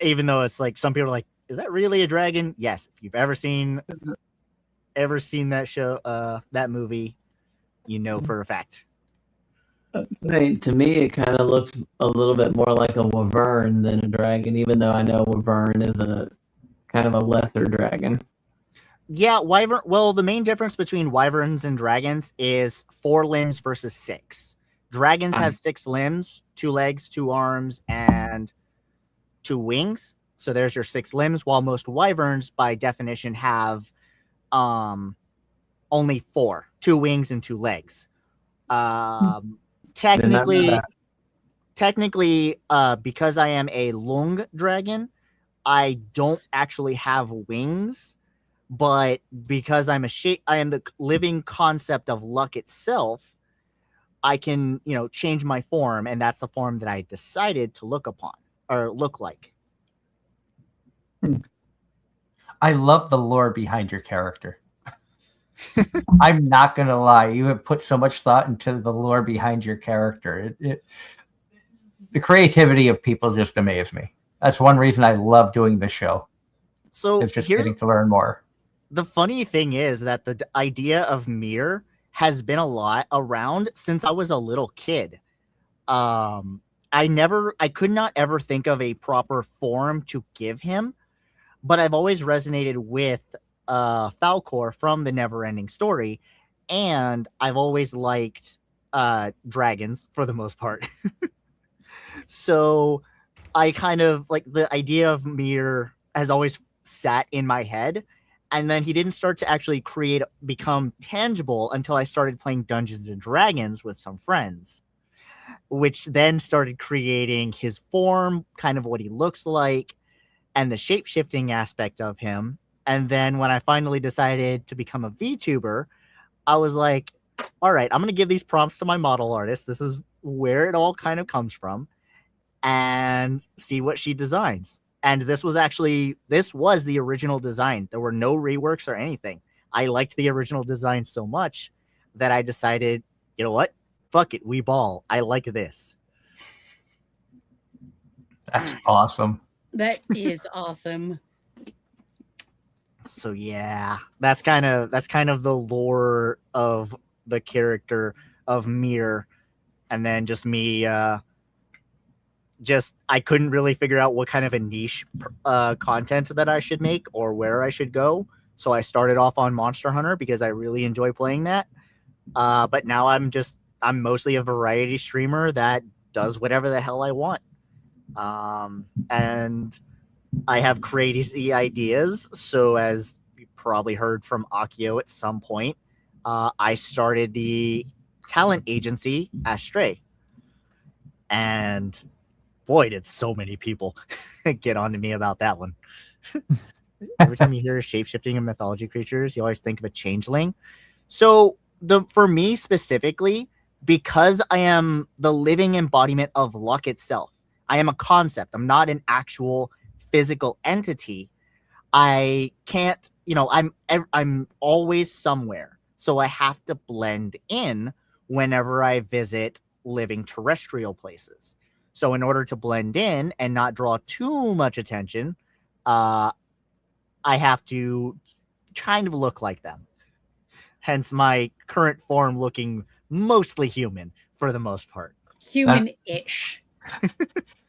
Even though it's like some people are like, is that really a dragon? Yes. If you've ever seen that show, that movie, for a fact. To me, it kind of looks a little bit more like a wyvern than a dragon, even though I know wyvern is a kind of a lesser dragon. Yeah, wyvern. Well, the main difference between wyverns and dragons is 4 limbs versus 6. Dragons have 6 limbs, 2 legs, 2 arms, and 2 wings. So there's your 6 limbs, while most wyverns, by definition, have only 4, 2 wings and 2 legs. Technically, because I am a lung dragon, I don't actually have wings. But because I am the living concept of luck itself, I can, change my form, and that's the form that I decided to look upon or look like. I love the lore behind your character. I'm not going to lie. You have put so much thought into the lore behind your character. The creativity of people just amaze me. That's one reason I love doing this show. So it's just getting to learn more. The funny thing is that the idea of Meir has been a lot around since I was a little kid. I could not ever think of a proper form to give him, but I've always resonated with Falcor from the Neverending Story, and I've always liked dragons for the most part. So I kind of like the idea of Meir has always sat in my head. And then he didn't start to actually become tangible until I started playing Dungeons and Dragons with some friends, which then started creating his form, kind of what he looks like, and the shape-shifting aspect of him. And then when I finally decided to become a VTuber, I was like, all right, I'm going to give these prompts to my model artist. This is where it all kind of comes from, and see what she designs. And this was the original design. There were no reworks or anything. I liked the original design so much that I decided, you know what? Fuck it, we ball. I like this. That's awesome. That is awesome. So yeah, that's kind of the lore of the character of Meir, and then just me. I couldn't really figure out what kind of a niche content that I should make or where I should go. So I started off on Monster Hunter because I really enjoy playing that. But now I'm mostly a variety streamer that does whatever the hell I want. And I have crazy ideas. So as you probably heard from Akio at some point, I started the talent agency Astrae. And boy, did so many people get on to me about that one. Every time you hear shape-shifting and mythology creatures, you always think of a changeling. So for me specifically, because I am the living embodiment of luck itself, I am a concept. I'm not an actual physical entity. I can't, I'm always somewhere. So I have to blend in whenever I visit living terrestrial places. So in order to blend in and not draw too much attention, I have to kind of look like them. Hence my current form looking mostly human for the most part. Human-ish.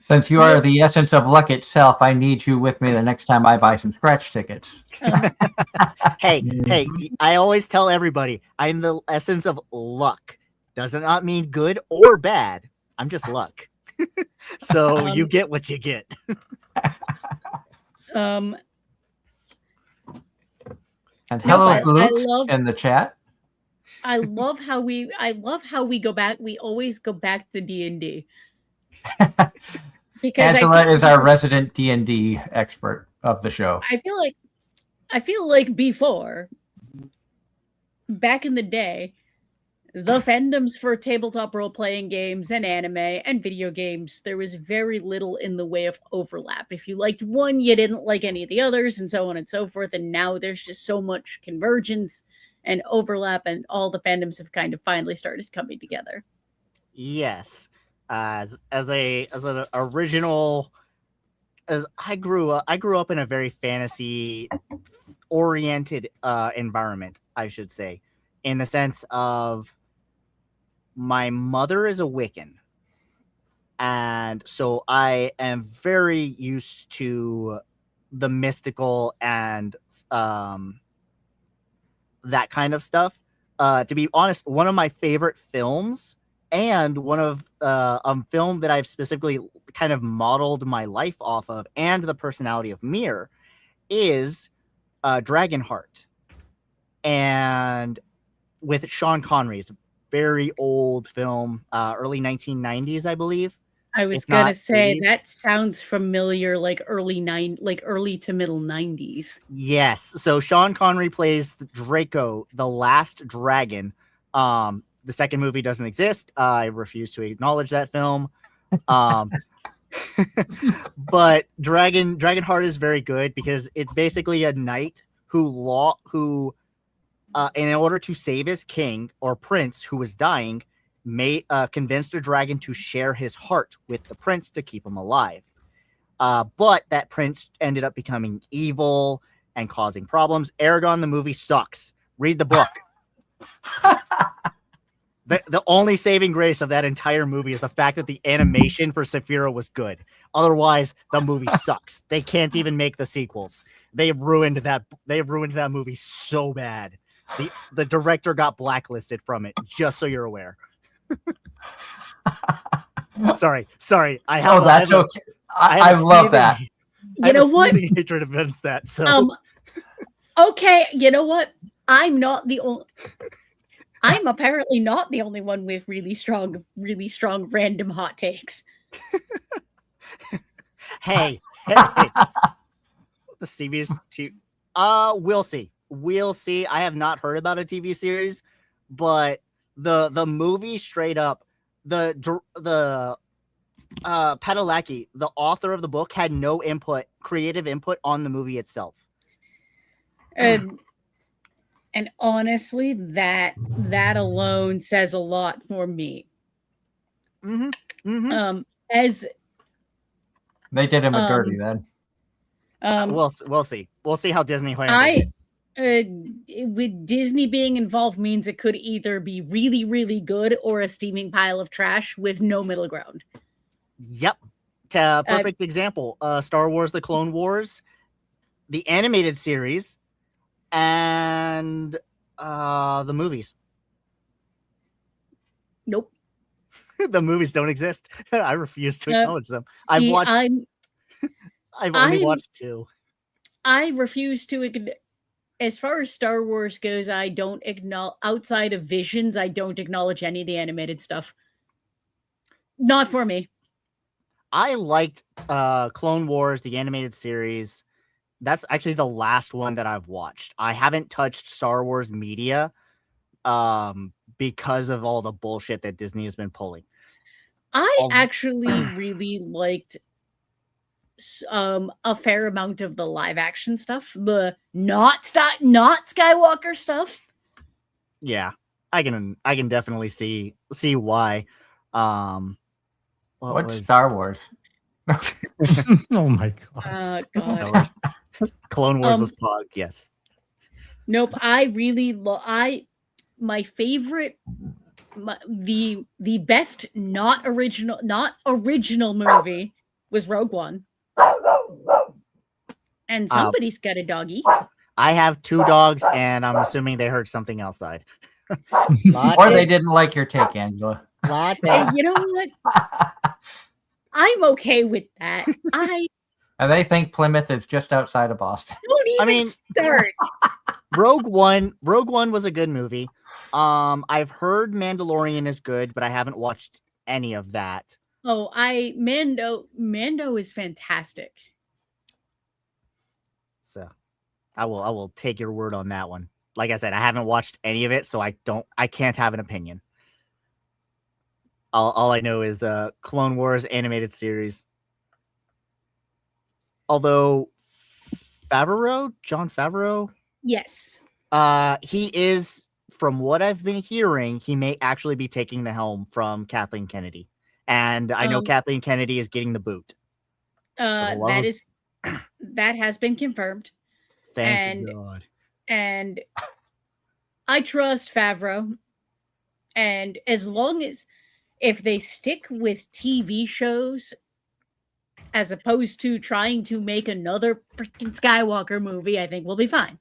Since you are the essence of luck itself, I need you with me the next time I buy some scratch tickets. Hey, I always tell everybody, I'm the essence of luck. Does not mean good or bad. I'm just luck. So you get what you get. And hello, Luke, in the chat. I love how we go back. We always go back to D&D. Because Angela is our resident D&D expert of the show. I feel like before, back in the day, the fandoms for tabletop role-playing games and anime and video games, there was very little in the way of overlap. If you liked one, you didn't like any of the others, and so on and so forth. And now there's just so much convergence and overlap, and all the fandoms have kind of finally started coming together. Yes. As I grew up in a very fantasy oriented environment, I should say, in the sense of my mother is a Wiccan, and so I am very used to the mystical and that kind of stuff. To be honest, one of my favorite films, and one of a film that I've specifically kind of modeled my life off of, and the personality of Meir, is Dragonheart, and with Sean Connery. It's a very old film, early 1990s, I believe. I was gonna say 80s. That sounds familiar, like early to middle 90s. Yes. So Sean Connery plays Draco, the last dragon. the second movie doesn't exist. I refuse to acknowledge that film. But Dragonheart is very good because it's basically a knight who in order to save his king or prince who was dying, convinced the dragon to share his heart with the prince to keep him alive. But that prince ended up becoming evil and causing problems. Aragon, the movie, sucks. Read the book. The only saving grace of that entire movie is the fact that the animation for Saphira was good. Otherwise, the movie sucks. They can't even make the sequels. They've ruined that movie so bad. The director got blacklisted from it, just so you're aware. Sorry. That's okay. I love that. You know what? Hatred against that. So okay, you know what? I'm apparently not the only one with really strong random hot takes. Hey. The CBS we'll see. I have not heard about a TV series, but the movie straight up, the Padalecki, the author of the book, had no creative input on the movie itself. And honestly, that alone says a lot for me. As they did him a dirty then. We'll see. We'll see how Disney handles it. With Disney being involved means it could either be really, really good or a steaming pile of trash with no middle ground. Yep. Perfect example. Star Wars: The Clone Wars, the animated series, and the movies. Nope. The movies don't exist. I refuse to acknowledge them. I've only watched 2. I refuse to. As far as Star Wars goes, I don't acknowledge, outside of Visions, I don't acknowledge any of the animated stuff. Not for me. I liked Clone Wars, the animated series. That's actually the last one that I've watched. I haven't touched Star Wars media because of all the bullshit that Disney has been pulling. I actually really liked a fair amount of the live action stuff, the not Skywalker stuff. Yeah, I can definitely see why. What's Star Wars? Oh my god! God. Clone Wars was Pog. Yes. Nope. I really my favorite, the best not original movie was Rogue One. And somebody's got a doggy. I have 2 dogs, and I'm assuming they heard something outside. Or they didn't like your take, Angela. Hey, you know what? I'm okay with that. And they think Plymouth is just outside of Boston. Don't even start. Rogue One was a good movie. I've heard Mandalorian is good, but I haven't watched any of that. Oh, Mando is fantastic. So I will take your word on that one. Like I said, I haven't watched any of it, so I can't have an opinion. All I know is the Clone Wars animated series. Although Jon Favreau, yes, he is, from what I've been hearing, he may actually be taking the helm from Kathleen Kennedy, and I know Kathleen Kennedy is getting the boot. That has been confirmed. Thank God. And I trust Favreau, and as long as if they stick with TV shows as opposed to trying to make another freaking Skywalker movie, I think we'll be fine.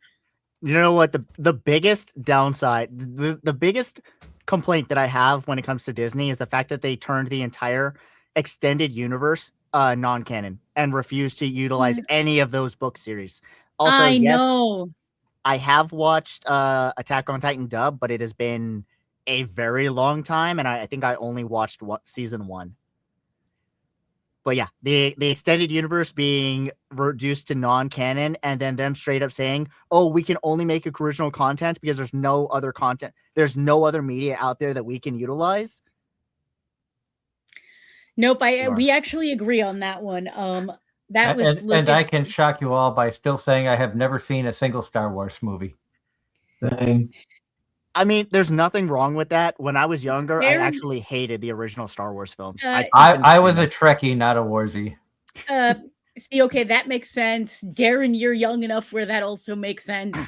You know what? The biggest downside, the biggest complaint that I have when it comes to Disney is the fact that they turned the entire extended universe non-canon and refused to utilize any of those book series. Also, I know. I have watched Attack on Titan dub, but it has been a very long time, and I think I only watched season 1. But yeah, the extended universe being reduced to non-canon, and then them straight up saying, "Oh, we can only make original content because there's no other content. There's no other media out there that we can utilize." Nope, we actually agree on that one. That was and I can shock you all by still saying I have never seen a single Star Wars movie. Same. I mean, there's nothing wrong with that. When I was younger, I actually hated the original Star Wars films. I was a Trekkie, not a Warzy. See, okay, that makes sense. Darren, you're young enough where that also makes sense.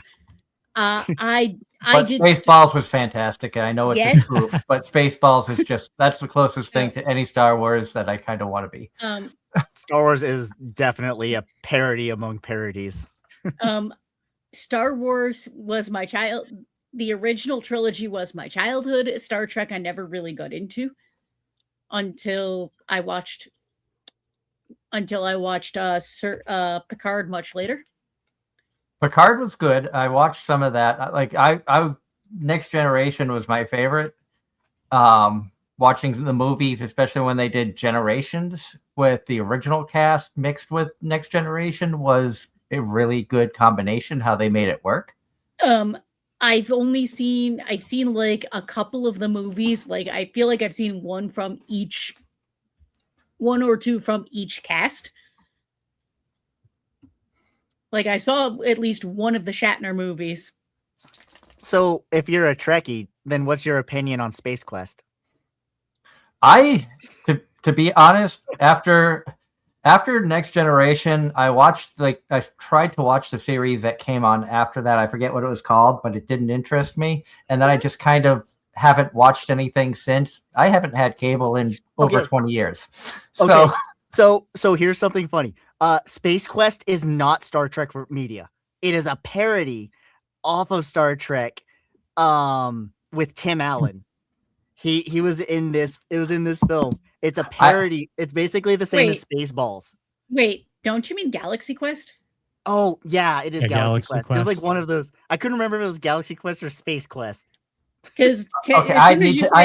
But Spaceballs was fantastic, and I know it's a spoof, but Spaceballs is that's the closest thing to any Star Wars that I kind of want to be. Star Wars is definitely a parody among parodies. Star Wars was my child. The original trilogy was my childhood. Star Trek I never really got into until I watched Picard much later. Picard was good. I watched some of that. Like I Next Generation was my favorite. Watching the movies, especially when they did Generations with the original cast mixed with Next Generation, was a really good combination. How they made it work. I've seen like a couple of the movies. Like I feel like I've seen one or two from each cast. Like I saw at least one of the Shatner movies. So if you're a Trekkie, then what's your opinion on Space Quest? To be honest, after Next Generation, I tried to watch the series that came on after that. I forget what it was called, but it didn't interest me. And then I just kind of haven't watched anything since. I haven't had cable in over 20 years. So here's something funny. Space Quest is not Star Trek for media. It is a parody off of Star Trek with Tim Allen. He was in this. It was in this film. It's a parody. It's basically the same as Spaceballs. Wait, don't you mean Galaxy Quest? Oh yeah, it is Galaxy Quest. It was like one of those. I couldn't remember if it was Galaxy Quest or Space Quest. Because I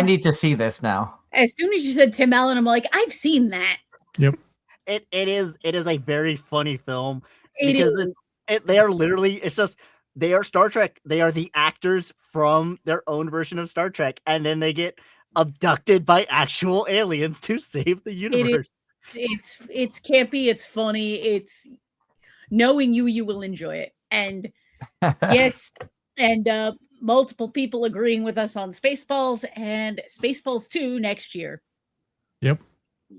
need to see this now. As soon as you said Tim Allen, I'm like, I've seen that. Yep. It is a very funny film because they are literally. It's just they are Star Trek. They are the actors from their own version of Star Trek, and then they get abducted by actual aliens to save the universe. It's campy. It's funny. It's knowing you will enjoy it. And yes, and multiple people agreeing with us on Spaceballs and Spaceballs 2 next year. Yep.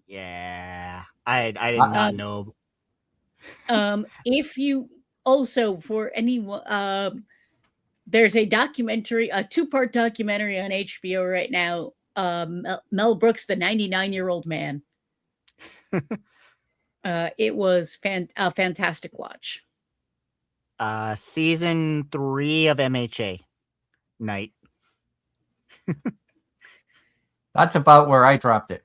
Yeah, I did not know. If you also for anyone, there's a documentary, a 2-part documentary on HBO right now. Mel Brooks, The 99-Year-Old Man. It was a fantastic watch. Season 3 of MHA night. That's about where I dropped it.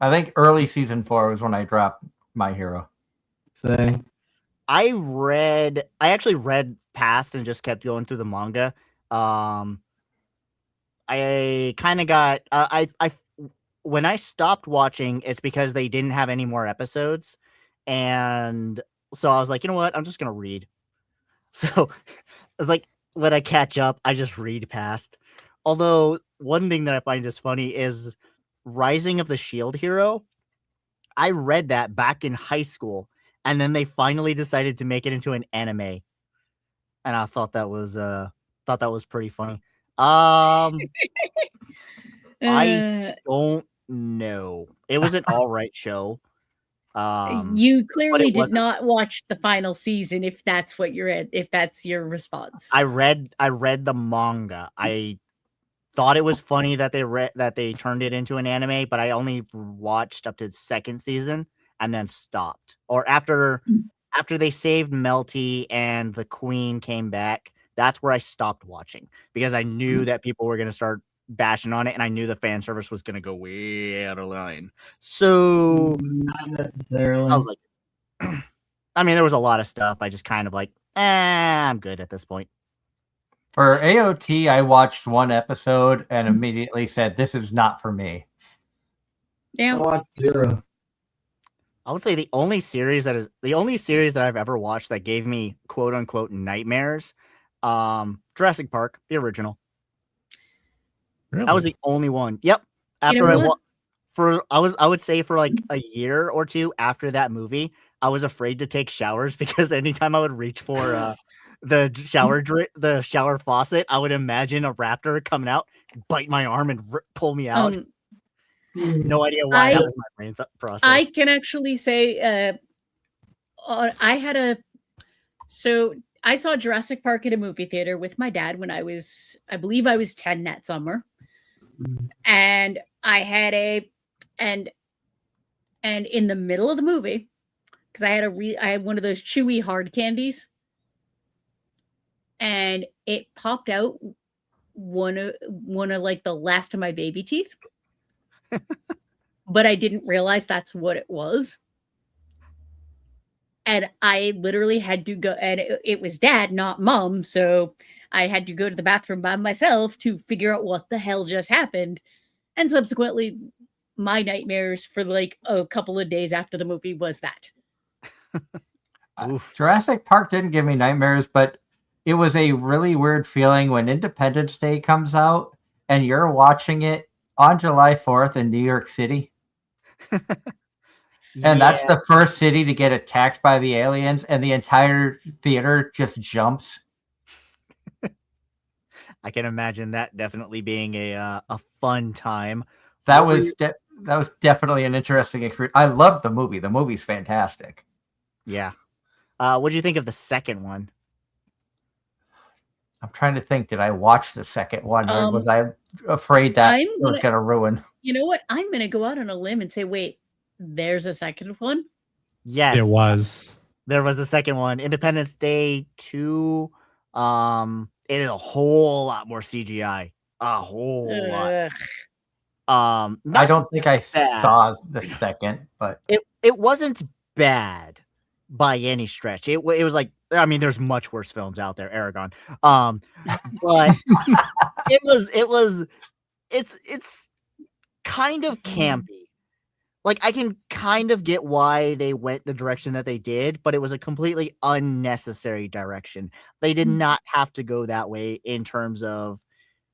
I think early season 4 was when I dropped My Hero. Same. I actually read past and just kept going through the manga. I kind of got when I stopped watching, it's because they didn't have any more episodes, and so I was like, you know what, I'm just gonna read. So it's like when I catch up, I just read past. Although one thing that I find just funny is Rising of the Shield Hero. I read that back in high school, and then they finally decided to make it into an anime, and I thought that was pretty funny. I don't know. It was an all right show. You clearly did not watch the final season. If that's what if that's your response. I read the manga. I thought it was funny that they turned it into an anime, but I only watched up to the second season and then stopped. Or after they saved Melty and the Queen came back, that's where I stopped watching because I knew that people were going to start bashing on it, and I knew the fan service was going to go way out of line. So not necessarily. I was like, I mean, there was a lot of stuff. I just kind of like, I'm good at this point. For AOT, I watched one episode and immediately said, "This is not for me." Yeah, I watched 0. I would say the only series that I've ever watched that gave me quote unquote nightmares, Jurassic Park, the original. Really? That was the only one. Yep. You know what? I would say for like a year or two after that movie, I was afraid to take showers because anytime I would reach for the shower faucet, I would imagine a raptor coming out, bite my arm, and pull me out. No idea why that was my brain process. I can actually say, I saw Jurassic Park at a movie theater with my dad when I believe I was 10 that summer. And I had and in the middle of the movie, because I had one of those chewy hard candies, and it popped out one of like the last of my baby teeth. But I didn't realize that's what it was. And I literally had to go, and it was dad, not mom. So I had to go to the bathroom by myself to figure out what the hell just happened. And subsequently, my nightmares for like a couple of days after the movie was that. Jurassic Park didn't give me nightmares, but it was a really weird feeling when Independence Day comes out and you're watching it on July 4th in New York City. And that's the first city to get attacked by the aliens, and the entire theater just jumps. I can imagine that definitely being a fun time. That was definitely an interesting experience. I loved the movie. The movie's fantastic. Yeah. What do you think of the second one? I'm trying to think. Did I watch the second one, or was I afraid that it was going to ruin? You know what? I'm going to go out on a limb and say, wait, there's a second one? Yes. There was. There was a second one. Independence Day 2. It is a whole lot more CGI. A whole lot. I don't think I saw the second, but it wasn't bad by any stretch. It was like, I mean, there's much worse films out there, Aragon. But it's kind of campy. Like, I can kind of get why they went the direction that they did, but it was a completely unnecessary direction. They did not have to go that way in terms of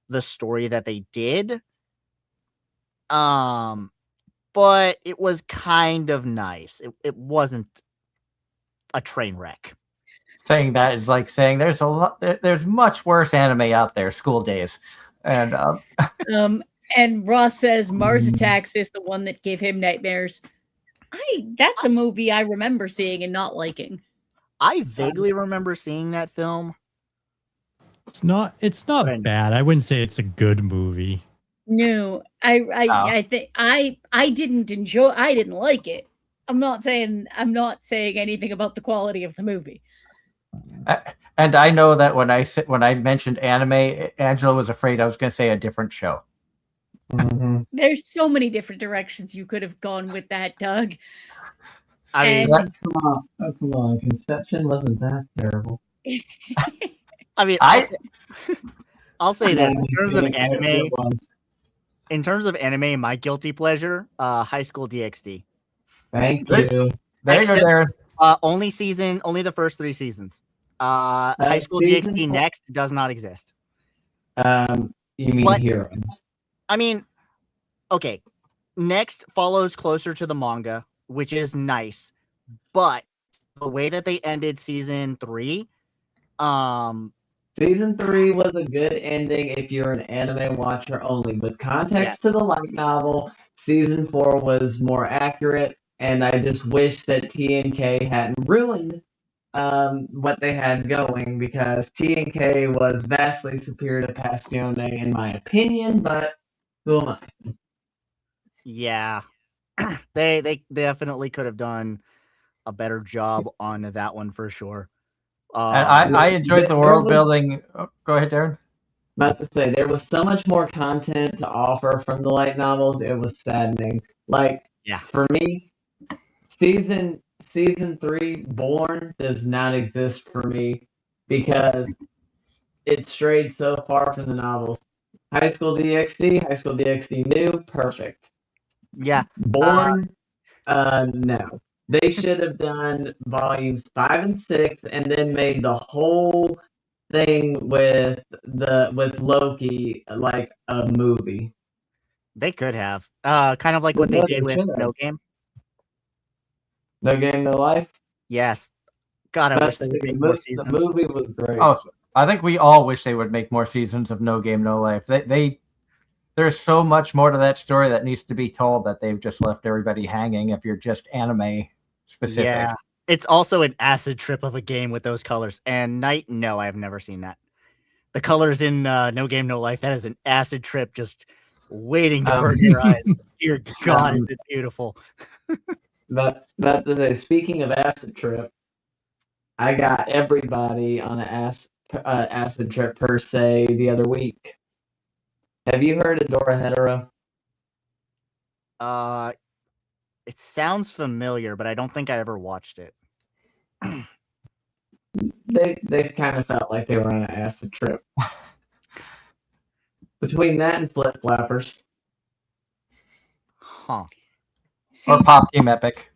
the story that they did. But it was kind of nice. It wasn't a train wreck. Saying that is like saying there's much worse anime out there, School Days. And and Ross says Mars Attacks is the one that gave him nightmares. That's a movie I remember seeing and not liking. I vaguely remember seeing that film. It's not bad. I wouldn't say it's a good movie. No, I think I didn't like it. I'm not saying anything about the quality of the movie. And I know that when I mentioned anime, Angela was afraid I was going to say a different show. Mm-hmm. There's so many different directions you could have gone with that, Doug. I mean, come on, Conception wasn't that terrible. I mean, I'll say this in terms of anime, my guilty pleasure, High School DxD. Thank you. There you go, Darren. Only the first 3 seasons. High School DxD Next does not exist. You mean Heroes? I mean, okay. Next follows closer to the manga, which is nice, but the way that they ended season 3, season 3 was a good ending if you're an anime watcher only. With context to the light novel, season 4 was more accurate, and I just wish that TNK hadn't ruined what they had going, because TNK was vastly superior to Passione in my opinion, but who am I? Yeah. They definitely could have done a better job on that one for sure. I enjoyed the world building. Go ahead, Darren. About to say, there was so much more content to offer from the light novels, it was saddening. Like, for me, season 3, Born, does not exist for me because it strayed so far from the novels. High School DxD New, perfect. Yeah. Born, no. They should have done volumes 5 and 6, and then made the whole thing with Loki like a movie. They could have. Kind of like what they did with No Game. No Game, No Life? Yes. God, I wish they would make more seasons. The movie was great. Oh, I think we all wish they would make more seasons of No Game, No Life. There's so much more to that story that needs to be told that they've just left everybody hanging if you're just anime specific. Yeah. It's also an acid trip of a game with those colors. And Night, no, I have never seen that. The colors in No Game, No Life, that is an acid trip just waiting to burn your eyes. Dear God, is it beautiful. But speaking of acid trip, I got everybody on an acid trip per se the other week. Have you heard of Dora Hetero? It sounds familiar, but I don't think I ever watched it. They kind of felt like they were on an acid trip. Between that and Flip Flappers. Huh. See, Or Pop Team Epic.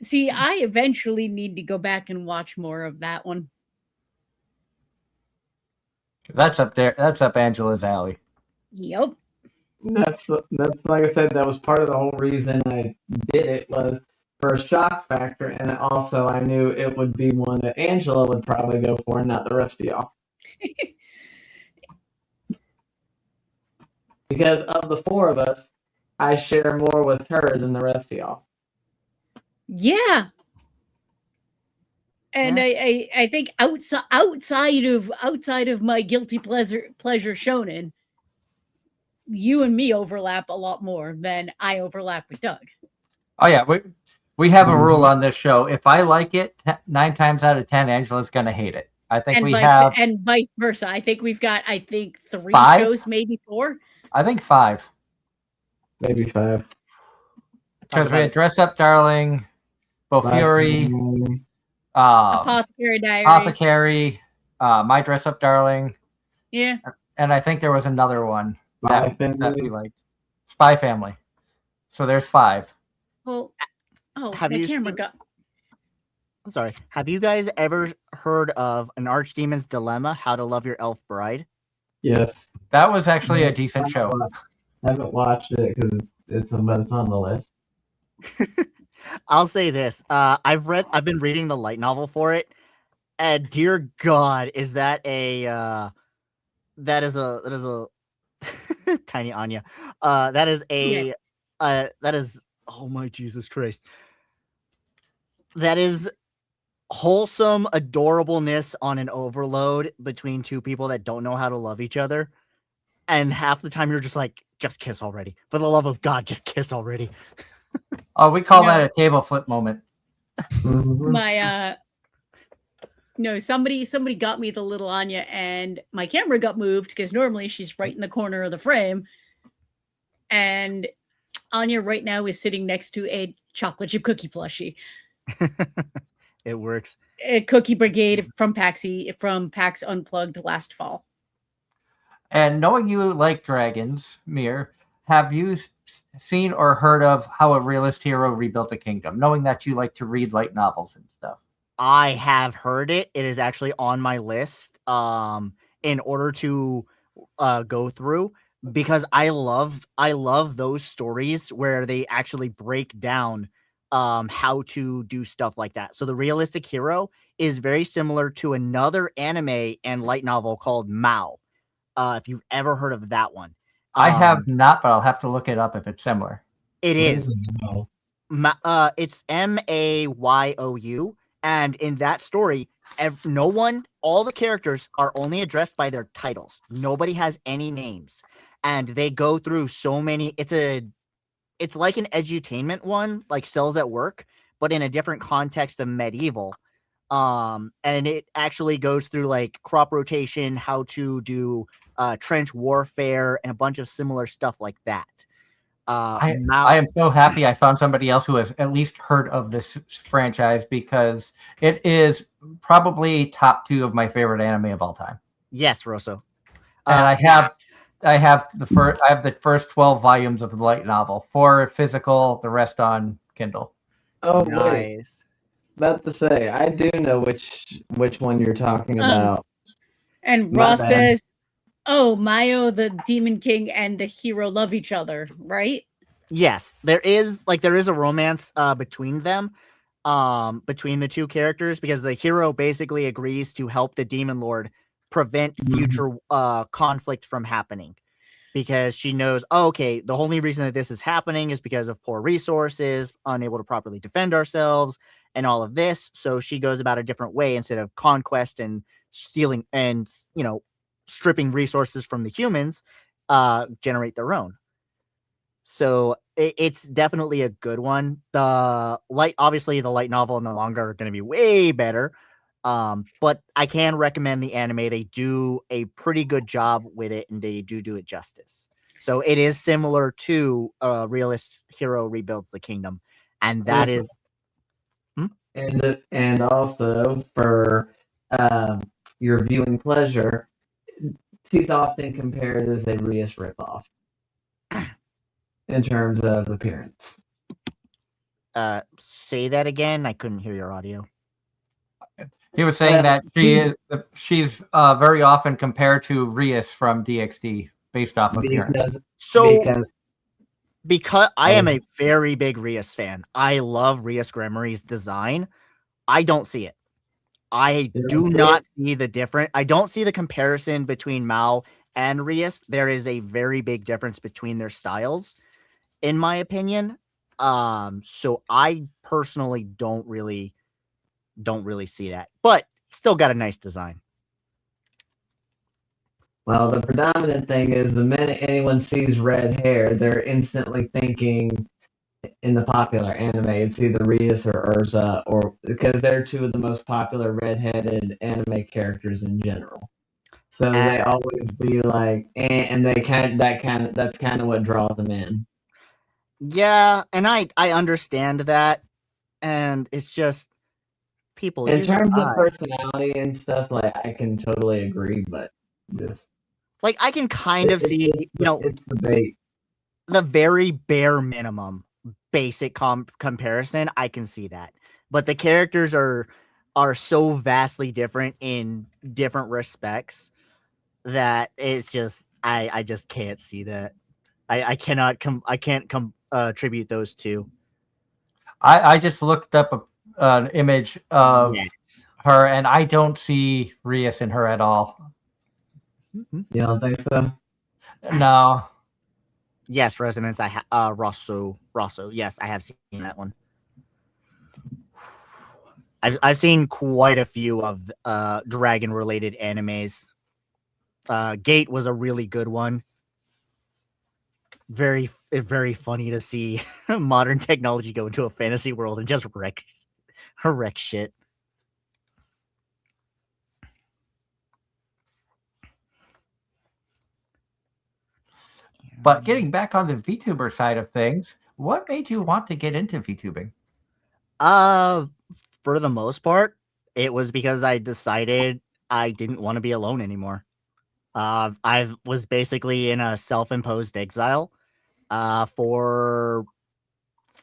See, I eventually need to go back and watch more of that one. That's up there. That's up Angela's alley. Yep. That's like I said, that was part of the whole reason I did it, was for a shock factor, and also I knew it would be one that Angela would probably go for, and not the rest of y'all. Because of the four of us, I share more with her than the rest of y'all. Yeah. And I think outside of my guilty pleasure shonen, you and me overlap a lot more than I overlap with Doug. Oh yeah, we have a rule on this show. If I like it, 9 times out of 10, Angela's gonna hate it. I think and vice versa. I think we've got 3 5? shows, maybe 4. I think 5. Maybe 5. Because we had Dress Up Darling, Fury, Apothecary Diaries, Apothecary, My Dress Up Darling. Yeah. And I think there was another one that we liked. Spy Family. So there's 5. Well, have you guys ever heard of An Archdemon's Dilemma, How to Love Your Elf Bride? Yes. That was actually a decent show. I haven't watched it because it's on the list. I'll say this. I've been reading the light novel for it, and dear God, is that a Tiny Anya. That is oh my Jesus Christ. That is wholesome adorableness on an overload between two people that don't know how to love each other. And half the time you're just like, just kiss already. For the love of God, just kiss already. Oh, we call that a table flip moment. Somebody got me the little Anya, and my camera got moved because normally she's right in the corner of the frame. And Anya right now is sitting next to a chocolate chip cookie plushie. It works. A Cookie Brigade from PAX Unplugged last fall. And knowing you like dragons, Mir, have you seen or heard of How a Realist Hero Rebuilt a Kingdom? Knowing that you like to read light novels and stuff. I have heard it. It is actually on my list in order to go through, because I love those stories where they actually break down how to do stuff like that. So the Realistic Hero is very similar to another anime and light novel called Mao. If you've ever heard of that one. I have not, but I'll have to look it up if it's similar. It is. It's Mayyou. And in that story, all the characters are only addressed by their titles. Nobody has any names. And they go through so many. It's like an edutainment one, like Cells at Work, but in a different context of medieval. And it actually goes through like crop rotation, how to do trench warfare, and a bunch of similar stuff like that. I am so happy I found somebody else who has at least heard of this franchise, because it is probably top 2 of my favorite anime of all time. Yes, Rosso. And I I have the first 12 volumes of the light novel, 4 physical, the rest on Kindle. Oh wait, Nice. about to say I do know which one you're talking about. And My Ross bad. says, "Oh, Mayo, the Demon King, and the hero love each other, right?" Yes, there is a romance between them, between the two characters, because the hero basically agrees to help the demon lord prevent future conflict from happening, because she knows, oh, okay, the only reason that this is happening is because of poor resources, unable to properly defend ourselves, and all of this. So she goes about a different way. Instead of conquest and stealing and stripping resources from the humans, generate their own. So it's definitely a good one. Obviously the light novel and the manga are going to be way better. But I can recommend the anime. They do a pretty good job with it, and they do it justice. So it is similar to Realist Hero Rebuilds the Kingdom, and that is. And also for your viewing pleasure, she's often compared as a Rias ripoff in terms of appearance. Say that again. I couldn't hear your audio. He was saying that she's very often compared to Rias from DxD based off appearance. Because I am a very big Rias fan. I love Rias Gremory's design. I don't see it. I do not see the difference. I don't see the comparison between Mao and Rias. There is a very big difference between their styles, in my opinion. So I personally don't really see that, but still got a nice design. Well, the predominant thing is the minute anyone sees red hair, they're instantly thinking in the popular anime, it's either Rias or Urza, or because they're two of the most popular redheaded anime characters in general. So they always be like, and that's kind of what draws them in. Yeah, and I understand that, and it's just people. In terms of personality and stuff, like I can totally agree, but like I can kind of see, it's debate. The very bare minimum basic comparison. I can see that, but the characters are so vastly different in different respects that it's just I just can't see that. I can't attribute those two. I just looked up an image of her, and I don't see Rias in her at all. You don't think so? No. Yes, Resonance. Rosso. Yes, I have seen that one. I've seen quite a few of dragon related animes. Gate was a really good one. Very funny to see modern technology go into a fantasy world and just wreck shit. But getting back on the VTuber side of things, what made you want to get into VTubing? For the most part, it was because I decided I didn't want to be alone anymore. I was basically in a self-imposed exile for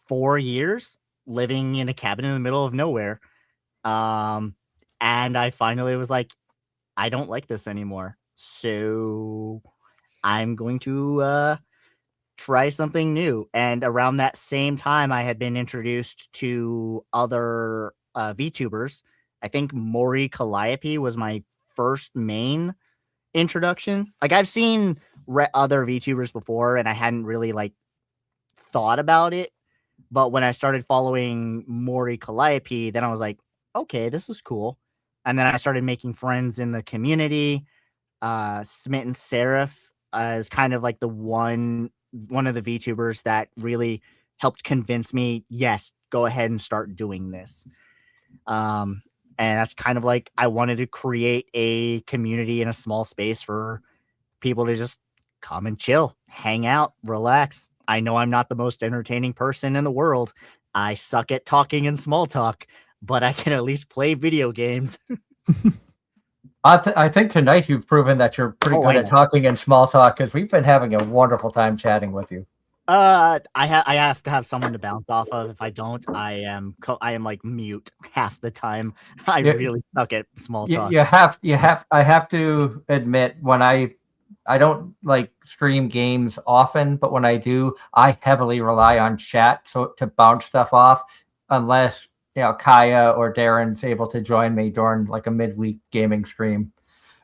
4 years, living in a cabin in the middle of nowhere. And I finally was like, I don't like this anymore. So I'm going to try something new. And around that same time, I had been introduced to other VTubers. I think Mori Calliope was my first main introduction. Like I've seen other VTubers before, and I hadn't really like thought about it. But when I started following Mori Calliope, then I was like, okay, this is cool. And then I started making friends in the community. Smitten Seraph is kind of like the one of the VTubers that really helped convince me, yes, go ahead and start doing this. And that's kind of like I wanted to create a community in a small space for people to just come and chill, hang out, relax. I know I'm not the most entertaining person in the world. I suck at talking and small talk, but I can at least play video games. I think tonight you've proven that you're pretty good at talking in small talk because we've been having a wonderful time chatting with you. I have to have someone to bounce off of. If I don't, I am like mute half the time. I really suck at small talk. I have to admit, when I don't like stream games often, but when I do, I heavily rely on chat to bounce stuff off, unless Kaya or Darren's able to join me during like a midweek gaming stream.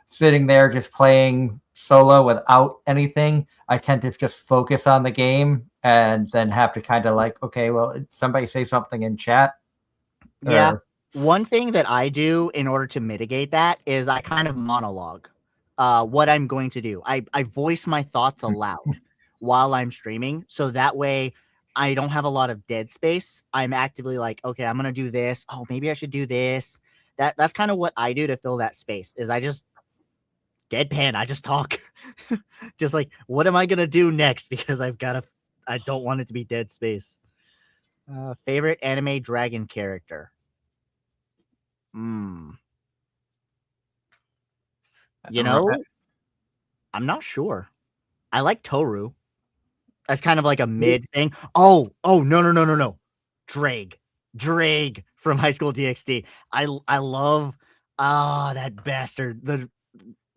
Sitting there just playing solo without anything, I tend to just focus on the game and then have to kind of like, okay, well, somebody say something in chat. Yeah. One thing that I do in order to mitigate that is I kind of monologue what I'm going to do. I voice my thoughts aloud while I'm streaming. So that way I don't have a lot of dead space. I'm actively like, okay, I'm going to do this. Oh, maybe I should do this. That's kind of what I do to fill that space is I just deadpan. I just talk just like, what am I going to do next? Because I don't want it to be dead space. Favorite anime dragon character. You know, I'm not sure. I like Toru. That's kind of like a mid thing. Oh, no. Drake from High School DxD. I love that bastard. The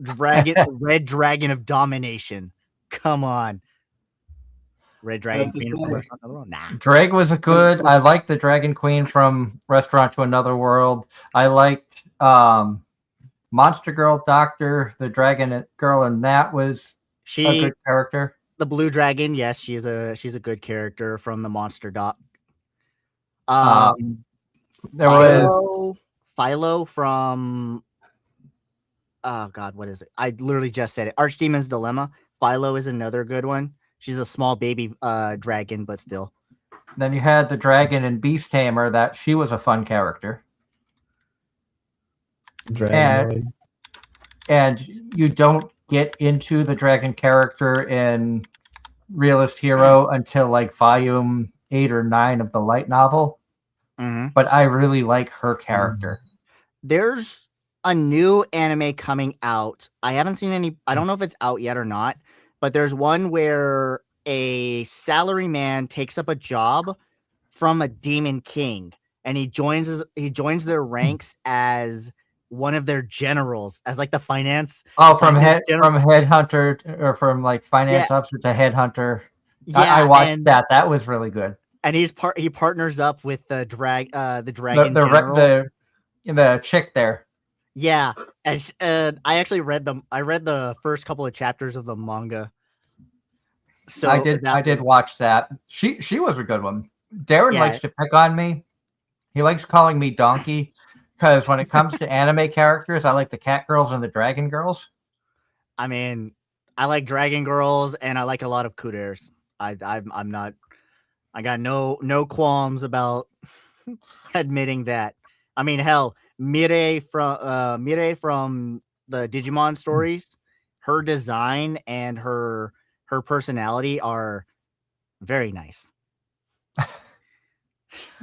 dragon, red dragon of domination. Come on. Red Dragon Queen from Restaurant to Another World? Nah. Drake was a good. I liked the Dragon Queen from Restaurant to Another World. I liked Monster Girl Doctor, the dragon girl, and that was a good character. The Blue Dragon, yes, she's a good character from the Monster Doc. There was Philo from oh god, what is it? I literally just said it. Archdemon's Dilemma. Philo is another good one. She's a small baby dragon, but still. Then you had the dragon and Beast Tamer. That she was a fun character. And you don't get into the dragon character in Realist Hero until like volume 8 or 9 of the light novel. Mm-hmm. But I really like her character. There's a new anime coming out. I haven't seen any. I don't know if it's out yet or not. But there's one where a salaryman takes up a job from a demon king, and he joins their ranks as one of their generals, as like the finance. Oh, from headhunter or from like finance officer to headhunter. Yeah, I watched that. That was really good. And he partners up with the dragon general. The chick there. Yeah, and I actually read them. I read the first couple of chapters of the manga. So I did watch that. She was a good one. Darren likes to pick on me. He likes calling me Donkey because when it comes to anime characters, I like the cat girls and the dragon girls. I mean, I like dragon girls and I like a lot of kuderes. I'm not. I got no qualms about admitting that. I mean, hell. Mireille from the Digimon stories, her design and her personality are very nice.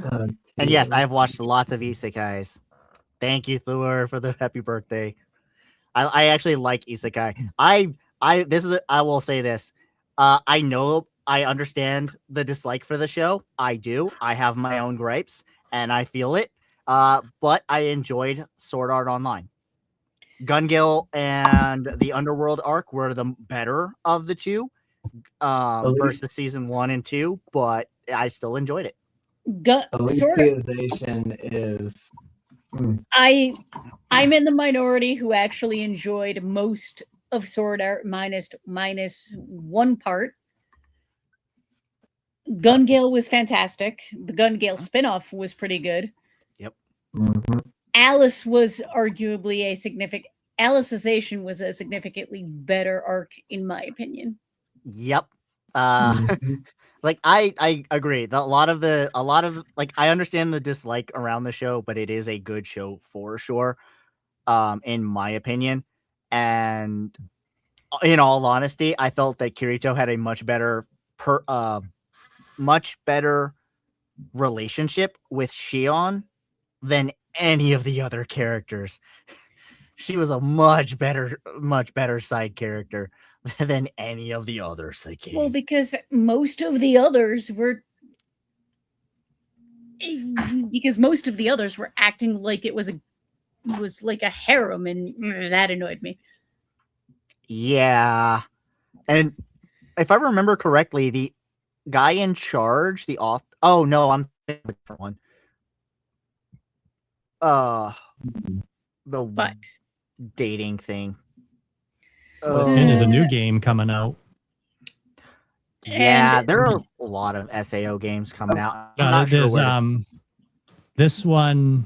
And yes, I have watched lots of isekais. Thank you, Thor, for the happy birthday. I actually like isekai. I will say this. I know I understand the dislike for the show. I do. I have my own gripes and I feel it. But I enjoyed Sword Art Online. Gun Gale and the Underworld arc were the better of the two versus season 1 and 2, but I still enjoyed it. Alicization is. I'm in the minority who actually enjoyed most of Sword Art minus one part. Gun Gale was fantastic. The Gun Gale spinoff was pretty good. Yep. Mm-hmm. Alice was arguably Alicization was a significantly better arc, in my opinion. Yep. Like I agree. A lot of like I understand the dislike around the show, but it is a good show for sure. In my opinion. And in all honesty, I felt that Kirito had a much better relationship with Shion than any of the other characters. She was a much better side character than any of the others they gave. Well, because most of the others were acting like it was like a harem, and that annoyed me. Yeah. And if I remember correctly, the guy in charge, the author. Oh no, I'm thinking of a different one. The dating thing. And there's a new game coming out. Yeah, there are a lot of SAO games coming out. I'm not sure where this one,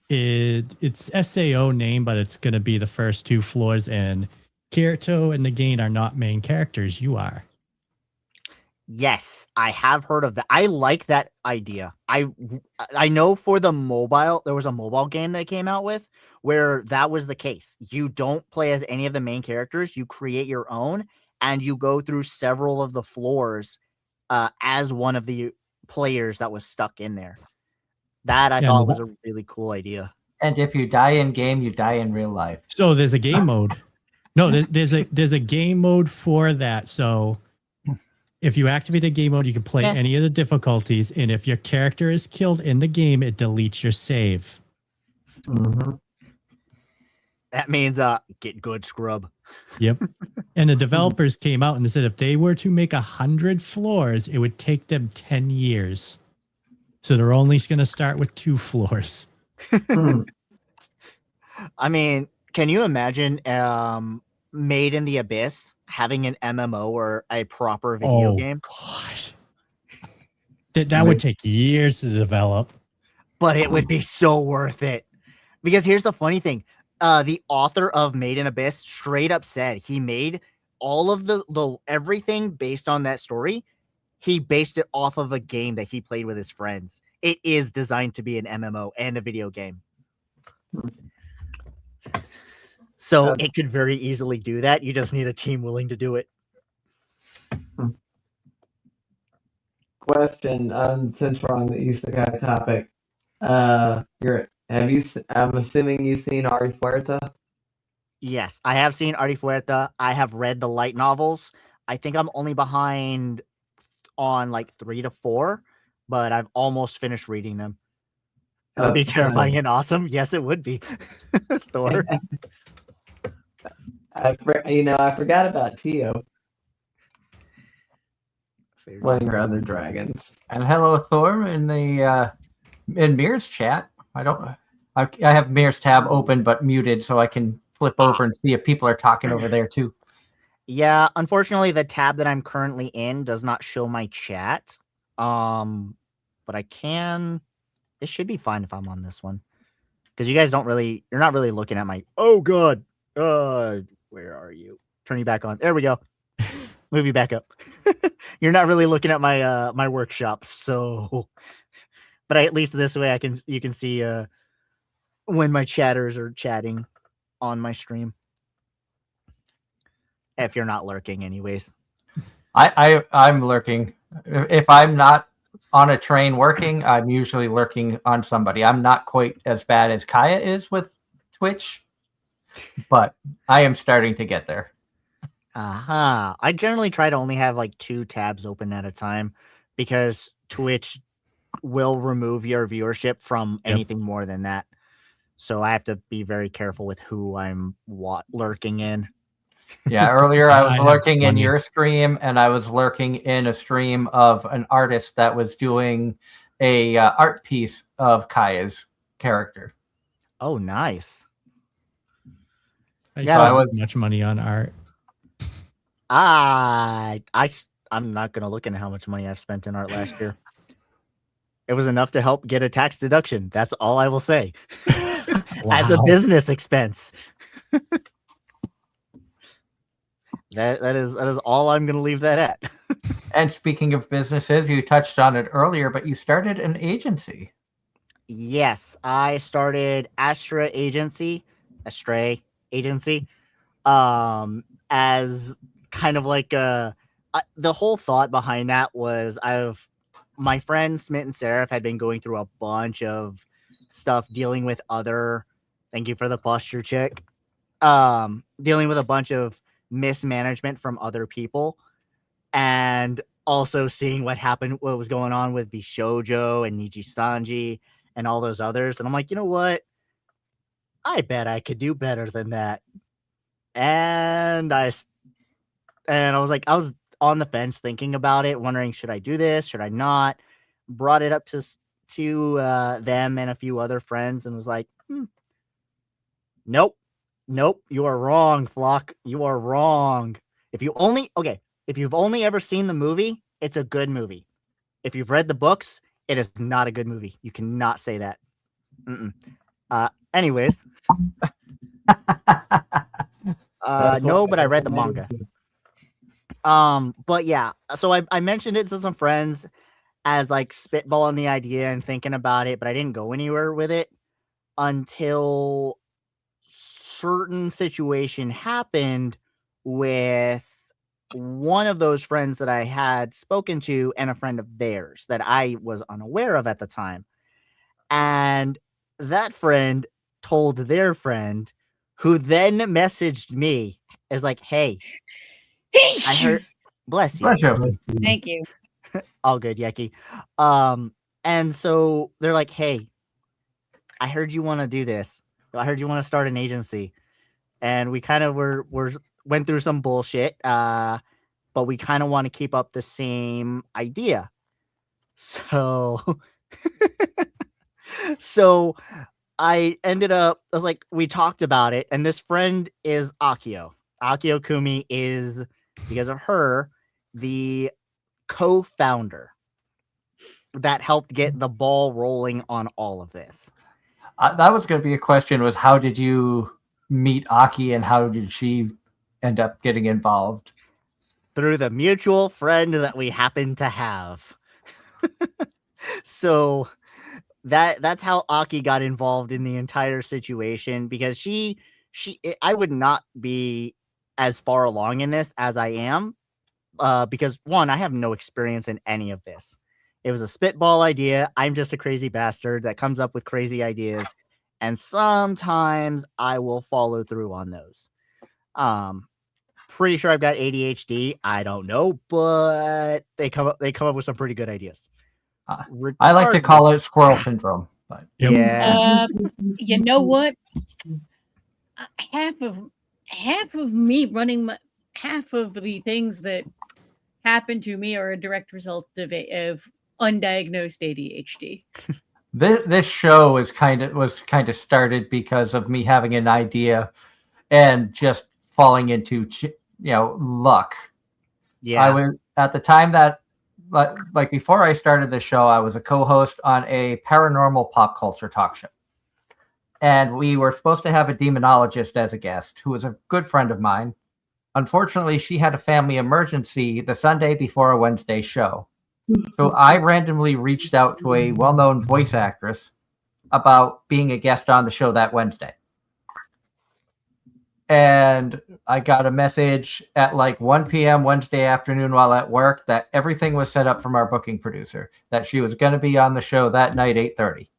it's SAO name, but it's going to be the first 2 floors, and Kirito and Nagane are not main characters. You are. Yes, I have heard of that. I like that idea. I know for the mobile, there was a mobile game they came out with where that was the case. You don't play as any of the main characters. You create your own, and you go through several of the floors as one of the players that was stuck in there. That I thought was a really cool idea. And if you die in game, you die in real life. So there's a game mode. No, there's a game mode for that. So if you activate a game mode, you can play any of the difficulties, and if your character is killed in the game, it deletes your save. Mm-hmm. That means get good, scrub. Yep. And the developers came out and said if they were to make 100 floors, it would take them 10 years. So they're only going to start with 2 floors. I mean, can you imagine Made in the Abyss having an MMO or a proper video game? God. That would take years to develop. But it would be so worth it. Because here's the funny thing. The author of Made in Abyss straight up said he made all of the everything based on that story. He based it off of a game that he played with his friends. It is designed to be an MMO and a video game. So it could very easily do that. You just need a team willing to do it. Question, since we're on the isekai topic, I'm assuming you've seen Ari Fuerta? Yes, I have seen Ari Fuerta. I have read the light novels. I think I'm only behind on like 3 to 4, but I've almost finished reading them. That would be terrifying and awesome. Yes, it would be. Thor. I forgot about Tio. One of your other dragons. And hello, Thor, in the in Mir's chat. I have Mir's tab open but muted, so I can flip over and see if people are talking over there too. Yeah, unfortunately, the tab that I'm currently in does not show my chat. But I can. It should be fine if I'm on this one, because you're not really looking at my. Oh God. Where are you? Turn you back on. There we go. Move you back up. You're not really looking at my my workshop, so. But at least this way, you can see when my chatters are chatting on my stream. If you're not lurking, anyways. I'm lurking. If I'm not on a train working, I'm usually lurking on somebody. I'm not quite as bad as Kaya is with Twitch, but I am starting to get there. I generally try to only have like 2 tabs open at a time, because Twitch will remove your viewership from anything more than that. So I have to be very careful with who I'm lurking in. Yeah, earlier I was lurking in your stream, and I was lurking in a stream of an artist that was doing a art piece of Kaya's character. Oh, nice. I spent much money on art. I'm not going to look into how much money I've spent in art last year. It was enough to help get a tax deduction. That's all I will say. As a business expense. That is all I'm going to leave that at. And speaking of businesses, you touched on it earlier, but you started an agency. Yes, I started Astrae Agency, as kind of like the whole thought behind that was my friend Smith and Seraph had been going through a bunch of stuff dealing with other. Thank you for the posture check. dealing with a bunch of mismanagement from other people, and also seeing what was going on with Bishojo and Niji Sanji and all those others. And I'm like, you know what? I bet I could do better than that. And I was like, I was on the fence thinking about it, wondering, should I do this? Should I not? Brought it up to them and a few other friends and was like, nope, you are wrong, Flock. You are wrong. If you've only ever seen the movie, it's a good movie. If you've read the books, it is not a good movie. You cannot say that. Anyways. No, but I read the manga. But yeah, so I mentioned it to some friends as like spitballing the idea and thinking about it, but I didn't go anywhere with it until certain situation happened with one of those friends that I had spoken to and a friend of theirs that I was unaware of at the time. And that friend told their friend, who then messaged me, is like, hey, I heard, bless you. Bless you. Thank you. All good, Yeki. And so they're like, hey, I heard you want to do this. I heard you want to start an agency. And we kind of went through some bullshit, but we kind of want to keep up the same idea. So, I was like, we talked about it, and this friend is Akio. Akio Kumi is, because of her, the co-founder that helped get the ball rolling on all of this. That was going to be a question, was how did you meet Aki and how did she end up getting involved? Through the mutual friend that we happen to have. So that's how Aki got involved in the entire situation, because I would not be as far along in this as I am, because one, I have no experience in any of this. It was a spitball idea. I'm just a crazy bastard that comes up with crazy ideas, and sometimes I will follow through on those. Pretty sure I've got ADHD. I don't know, but they come up with some pretty good ideas. I like to call it squirrel syndrome. But. Yeah. You know what? Half of me running half of the things that happen to me are a direct result of undiagnosed ADHD. This show was kind of started because of me having an idea and just falling into luck. Yeah. I was at the time that like before I started the show, I was a co-host on a paranormal pop culture talk show. And we were supposed to have a demonologist as a guest who was a good friend of mine. Unfortunately, she had a family emergency the Sunday before a Wednesday show. So I randomly reached out to a well-known voice actress about being a guest on the show that Wednesday. And I got a message at like 1 p.m. Wednesday afternoon while at work that everything was set up from our booking producer, that she was going to be on the show that night, 8:30.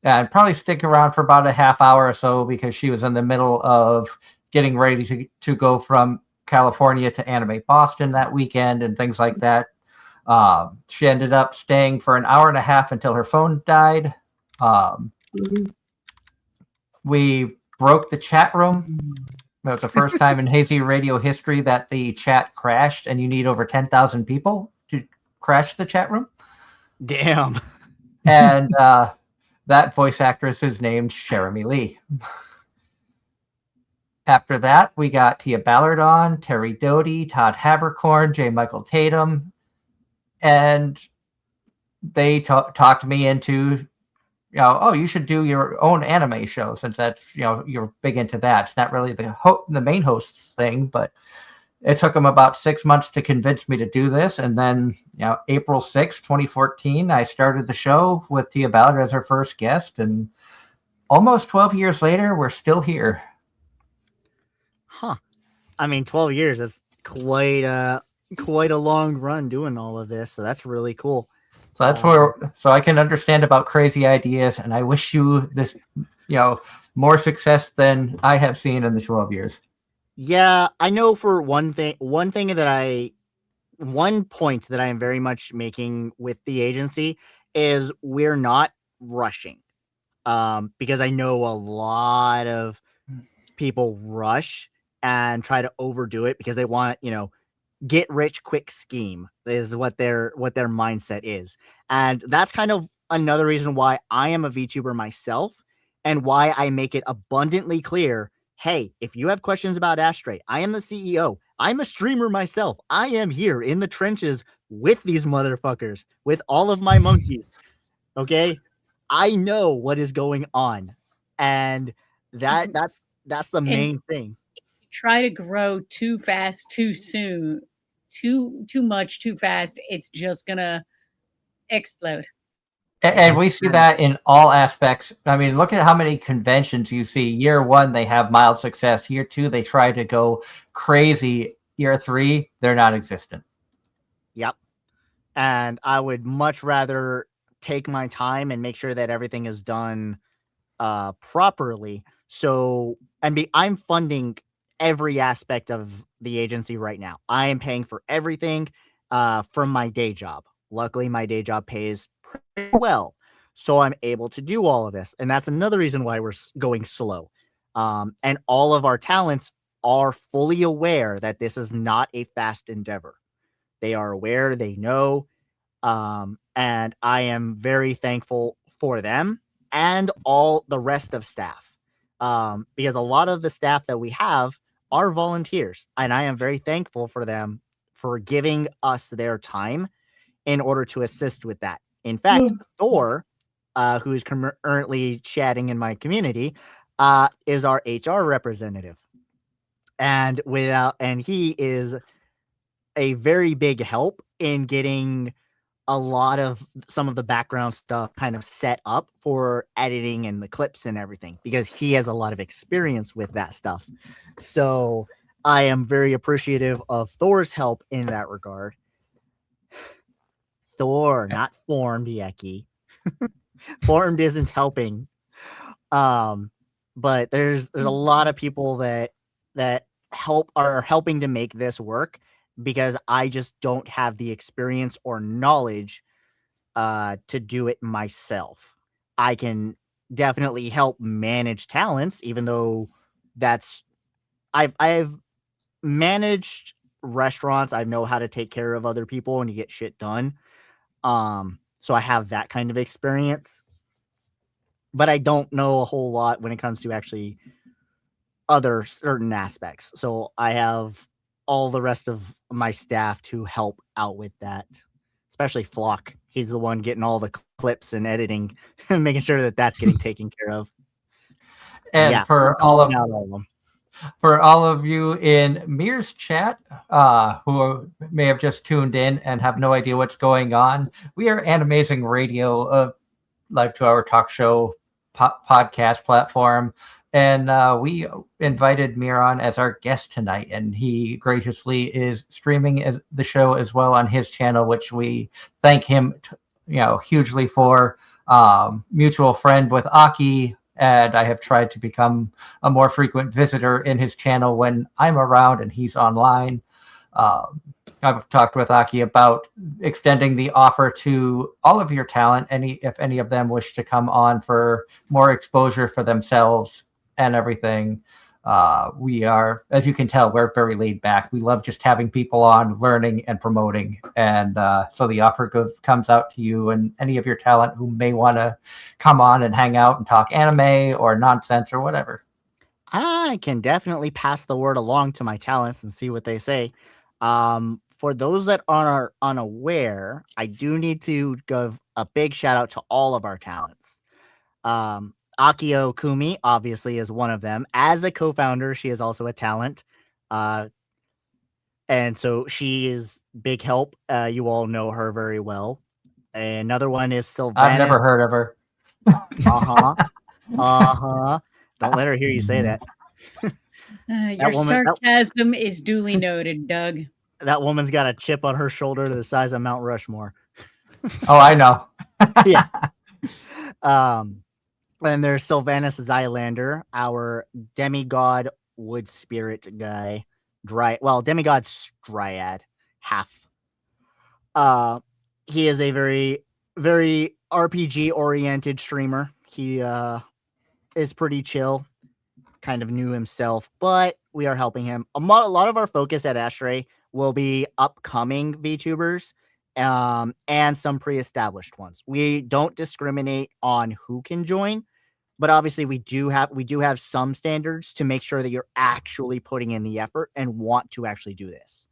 And probably stick around for about a half hour or so because she was in the middle of getting ready to go from California to Anime Boston that weekend and things like that. She ended up staying for an hour and a half until her phone died. We broke the chat room. It was the first time in Hazy Radio history that the chat crashed, and you need over 10,000 people to crash the chat room. Damn. And that voice actress is named Jeremy Lee. After that, we got Tia Ballard on, Terry Doty, Todd Habercorn, J. Michael Tatum, and they talked me into, you should do your own anime show since that's, you're big into that. It's not really the main host's thing, but it took them about 6 months to convince me to do this. And then, April 6th, 2014, I started the show with Tia Ballard as her first guest. And almost 12 years later, we're still here. Huh. I mean, 12 years is quite a long run doing all of this. So that's really cool. So that's so I can understand about crazy ideas. And I wish you more success than I have seen in the 12 years. Yeah, I know for one point that I am very much making with the agency is we're not rushing. Because I know a lot of people rush and try to overdo it because they want, get rich quick scheme is what their mindset is. And that's kind of another reason why I am a VTuber myself and why I make it abundantly clear, hey, if you have questions about Astrae, I am the CEO. I'm a streamer myself. I am here in the trenches with these motherfuckers, with all of my monkeys. Okay? I know what is going on. And that's the main thing. Try to grow too fast, too soon, too much, too fast, it's just gonna explode. And we see that in all aspects. I mean, look at how many conventions you see. Year 1, they have mild success. Year 2, they try to go crazy. Year 3, they're non-existent. Yep. And I would much rather take my time and make sure that everything is done properly. So, I'm funding every aspect of the agency right now. I am paying for everything from my day job. Luckily, my day job pays pretty well, so I'm able to do all of this. And that's another reason why we're going slow. And all of our talents are fully aware that this is not a fast endeavor. They are aware, they know, and I am very thankful for them and all the rest of staff, because a lot of the staff that we have are volunteers, and I am very thankful for them for giving us their time in order to assist with that. In fact, Thor, who is currently chatting in my community, is our HR representative, and he is a very big help in getting a lot of some of the background stuff kind of set up for editing and the clips and everything, because he has a lot of experience with that stuff. So I am very appreciative of Thor's help in that regard. Thor, not Formed, Yeki. Formed isn't helping. But there's a lot of people that are helping to make this work, because I just don't have the experience or knowledge to do it myself. I can definitely help manage talents, even though I've managed restaurants. I know how to take care of other people and to get shit done. So I have that kind of experience, but I don't know a whole lot when it comes to actually other certain aspects. So I have all the rest of my staff to help out with that, especially Flock. He's the one getting all the clips and editing and making sure that that's getting taken care of. And yeah, for all of them. For all of you in Meir's chat who may have just tuned in and have no idea what's going on, we are Anime-Zing Radio, a live 2-hour talk show podcast platform. And we invited Meir on as our guest tonight, and he graciously is streaming the show as well on his channel, which we thank him hugely for. Mutual friend with Aki, and I have tried to become a more frequent visitor in his channel when I'm around and he's online. I've talked with Aki about extending the offer to all of your talent, if any of them wish to come on for more exposure for themselves and everything. We are, as you can tell, we're very laid back. We love just having people on, learning and promoting. And so the offer comes out to you and any of your talent who may want to come on and hang out and talk anime or nonsense or whatever. I can definitely pass the word along to my talents and see what they say. For those that are unaware, I do need to give a big shout out to all of our talents. Akio Kumi obviously is one of them. As a co-founder, she is also a talent. And so she is big help. You all know her very well. Another one is Sylvanas. I've never heard of her. Don't let her hear you say that. Your sarcasm is duly noted, Doug. That woman's got a chip on her shoulder to the size of Mount Rushmore. Oh, I know. Yeah. And there's Sylvanus Zylander, our demigod wood spirit guy. Demigod dryad, half. He is a very, very RPG oriented streamer. He is pretty chill, kind of new himself, but we are helping him. A lot of our focus at Astrae will be upcoming VTubers and some pre-established ones. We don't discriminate on who can join, but obviously we do have some standards to make sure that you're actually putting in the effort and want to actually do this.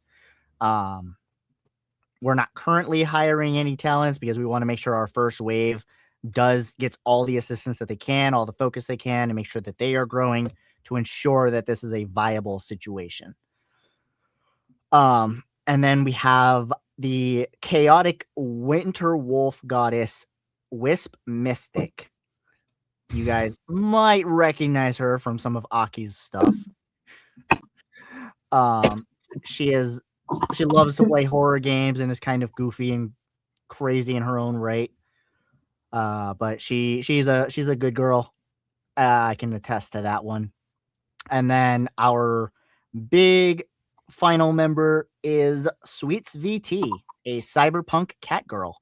We're not currently hiring any talents because we want to make sure our first wave gets all the assistance that they can, all the focus they can, and make sure that they are growing to ensure that this is a viable situation. And then we have the chaotic winter wolf goddess Wisp Mystic. You guys might recognize her from some of Aki's stuff. She loves to play horror games and is kind of goofy and crazy in her own right. But she's a good girl. I can attest to that one. And then our big final member is Sweets VT, a cyberpunk cat girl.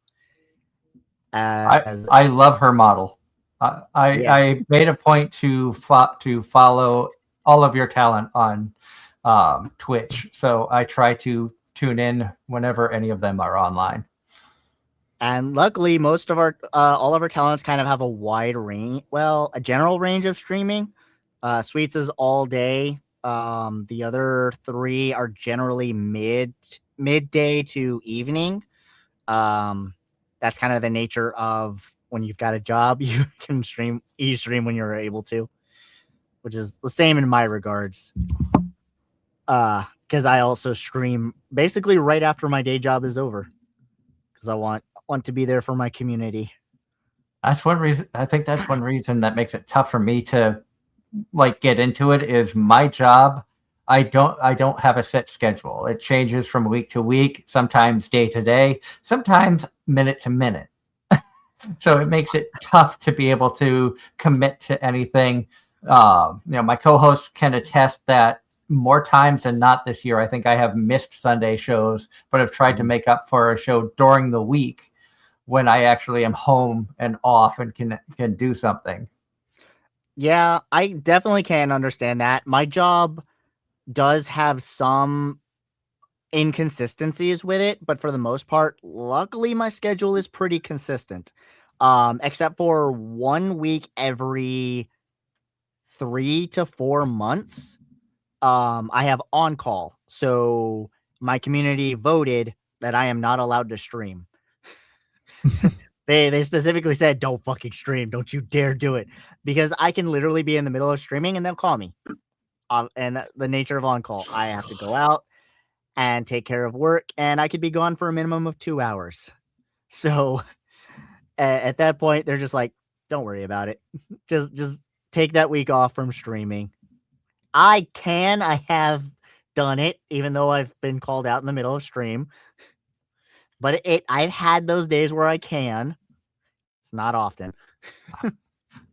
I love her model. I made a point to follow all of your talent on Twitch, so I try to tune in whenever any of them are online. And luckily, most of our all of our talents kind of have a wide range. Well, a general range of streaming. Sweets is all day. The other three are generally midday to evening. That's kind of the nature of when you've got a job, you can stream when you're able to, which is the same in my regards. Because I also stream basically right after my day job is over, because I want to be there for my community. That's one reason. I think that's one reason that makes it tough for me to get into it. Is my job. I don't have a set schedule. It changes from week to week, sometimes day to day, sometimes minute to minute. So it makes it tough to be able to commit to anything. My co-hosts can attest that more times than not this year, I think I have missed Sunday shows, but have tried to make up for a show during the week when I actually am home and off and can do something. Yeah, I definitely can understand that. My job does have some inconsistencies with it, but for the most part, luckily my schedule is pretty consistent. Except for 1 week every 3 to 4 months, I have on call. So my community voted that I am not allowed to stream. They specifically said, don't fucking stream. Don't you dare do it. Because I can literally be in the middle of streaming and they'll call me. And the nature of on call, I have to go out and take care of work, and I could be gone for a minimum of 2 hours. So at that point, they're just like, don't worry about it. Just take that week off from streaming. I have done it, even though I've been called out in the middle of stream. But I've had those days where I can. It's not often.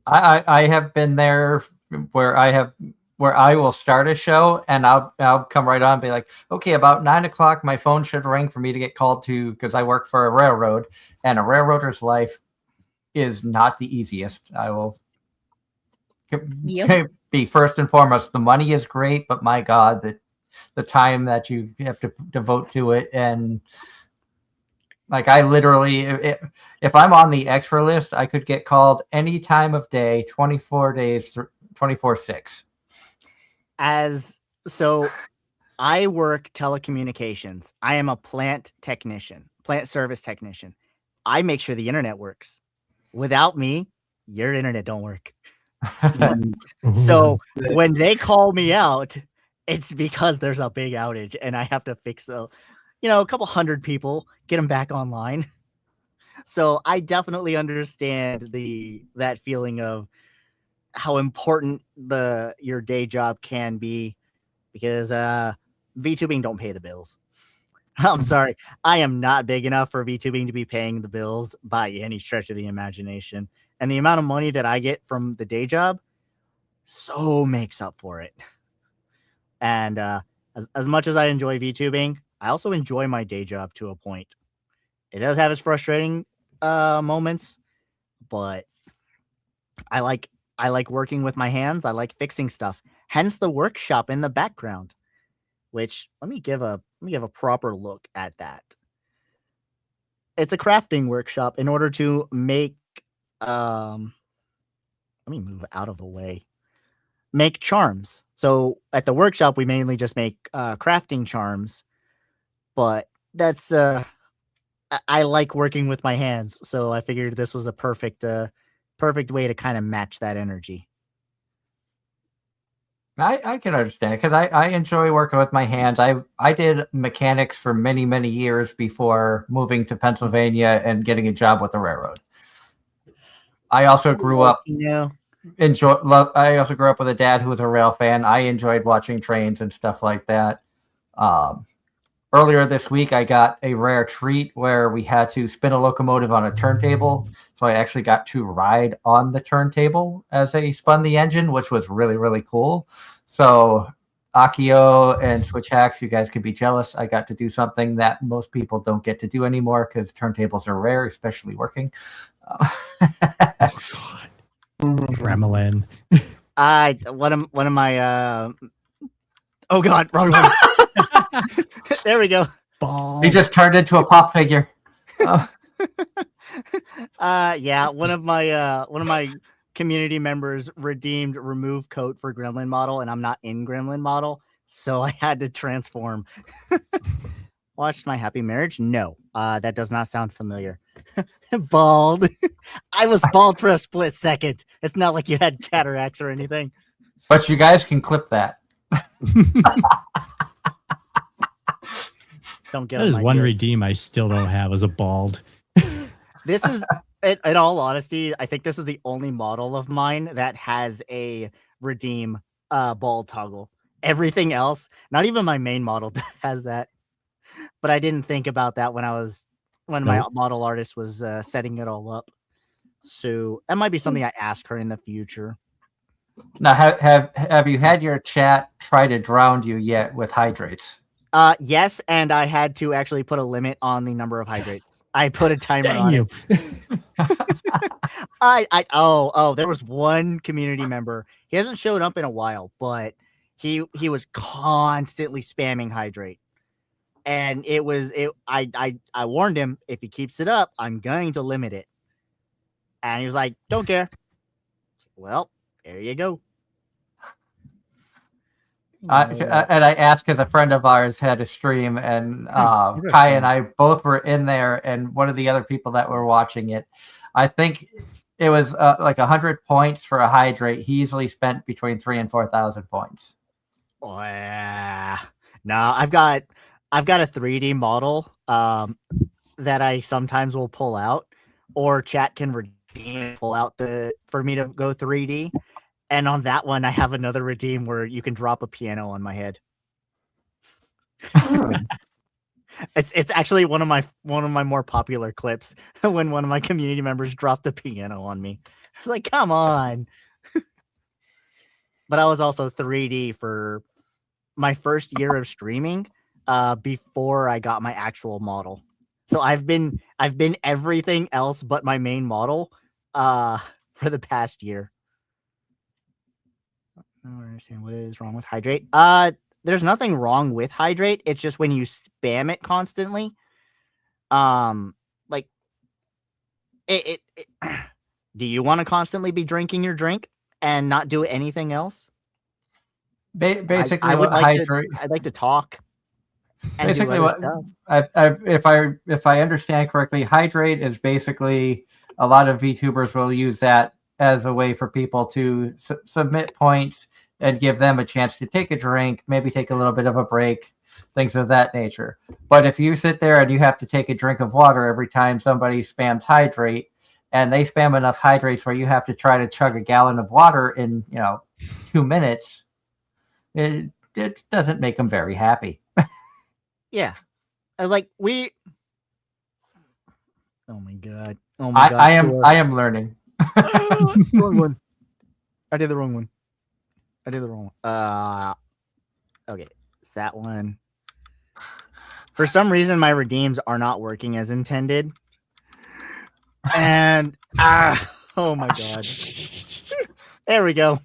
I have been there where I will start a show and I'll come right on and be like, okay, about 9 o'clock, my phone should ring for me to get called to, because I work for a railroad, and a railroader's life is not the easiest. I will be first and foremost. The money is great, but my God, the time that you have to devote to it. And I literally, if I'm on the extra list, I could get called any time of day, 24 days, 24/6. So I work telecommunications. I am a plant service technician. I make sure the internet works. Without me, your internet don't work. So when they call me out, it's because there's a big outage and I have to fix a couple hundred people, get them back online. So I definitely understand that feeling of how important your day job can be, because VTubing don't pay the bills. I'm sorry, I am not big enough for VTubing to be paying the bills by any stretch of the imagination. and the amount of money that I get from the day job so makes up for it. And as much as I enjoy VTubing, I also enjoy my day job to a point. It does have its frustrating moments, but I like working with my hands. I like fixing stuff. Hence the workshop in the background, which let me give a proper look at that. It's a crafting workshop in order to make let me move out of the way. Make charms. So at the workshop we mainly just make crafting charms, but that's I like working with my hands, so I figured this was a perfect way to kind of match that energy. I can understand it because I enjoy working with my hands. I did mechanics for many, many years before moving to Pennsylvania and getting a job with the railroad. I also grew up I also grew up with a dad who was a rail fan. I enjoyed watching trains and stuff like that. Earlier this week, I got a rare treat where we had to spin a locomotive on a turntable. So I actually got to ride on the turntable as they spun the engine, which was really, really cool. So Akio and Switch Hacks, you guys could be jealous. I got to do something that most people don't get to do anymore because turntables are rare, especially working. Oh, God. Gremlin. One of my oh God, wrong one. There we go. Ball. He just turned into a pop figure. Yeah, one of my community members redeemed remove coat for Gremlin model, and I'm not in Gremlin model, so I had to transform. Watched My Happy Marriage? No, that does not sound familiar. Bald. I was bald for a split second. It's not like you had cataracts or anything. But you guys can clip that. Don't get That is my one goods. redeem I still don't have as a bald. This is, in all honesty, I think this is the only model of mine that has a redeem bald toggle. Everything else, not even my main model has that. But I didn't think about that when my model artist was setting it all up. So that might be something I ask her in the future. Now, have you had your chat try to drown you yet with hydrates? Yes, and I had to actually put a limit on the number of hydrates. I put a timer on you. it. There was one community member. He hasn't showed up in a while, but he was constantly spamming hydrate. And I warned him, if he keeps it up, I'm going to limit it. And he was like, don't care. Well, there you go. And I asked because a friend of ours had a stream, and Kai and I both were in there, and one of the other people that were watching it, I think it was like 100 points for a hydrate. He easily spent between 3,000 and 4,000 points. Oh, yeah. No, I've got a 3D model that I sometimes will pull out, or chat can redeem and pull out for me to go 3D. And on that one, I have another redeem where you can drop a piano on my head. It's actually one of my more popular clips when one of my community members dropped a piano on me. I was like, come on. But I was also 3D for my first year of streaming before I got my actual model. So I've been everything else but my main model for the past year. I don't understand what is wrong with hydrate. There's nothing wrong with hydrate. It's just when you spam it constantly. Like it do you want to constantly be drinking your drink and not do anything else? Basically, I would what like hydrate. I'd like to talk. And Basically, do what stuff. if I understand correctly, hydrate is basically a lot of VTubers will use that as a way for people to submit points and give them a chance to take a drink, maybe take a little bit of a break, things of that nature. But if you sit there and you have to take a drink of water every time somebody spams hydrate, and they spam enough hydrates where you have to try to chug a gallon of water in 2 minutes, it doesn't make them very happy. Yeah. Like we. Oh my god. I am learning. Wrong one. I did the wrong one. Okay, it's that one. For some reason, my redeems are not working as intended. And oh my god. There we go.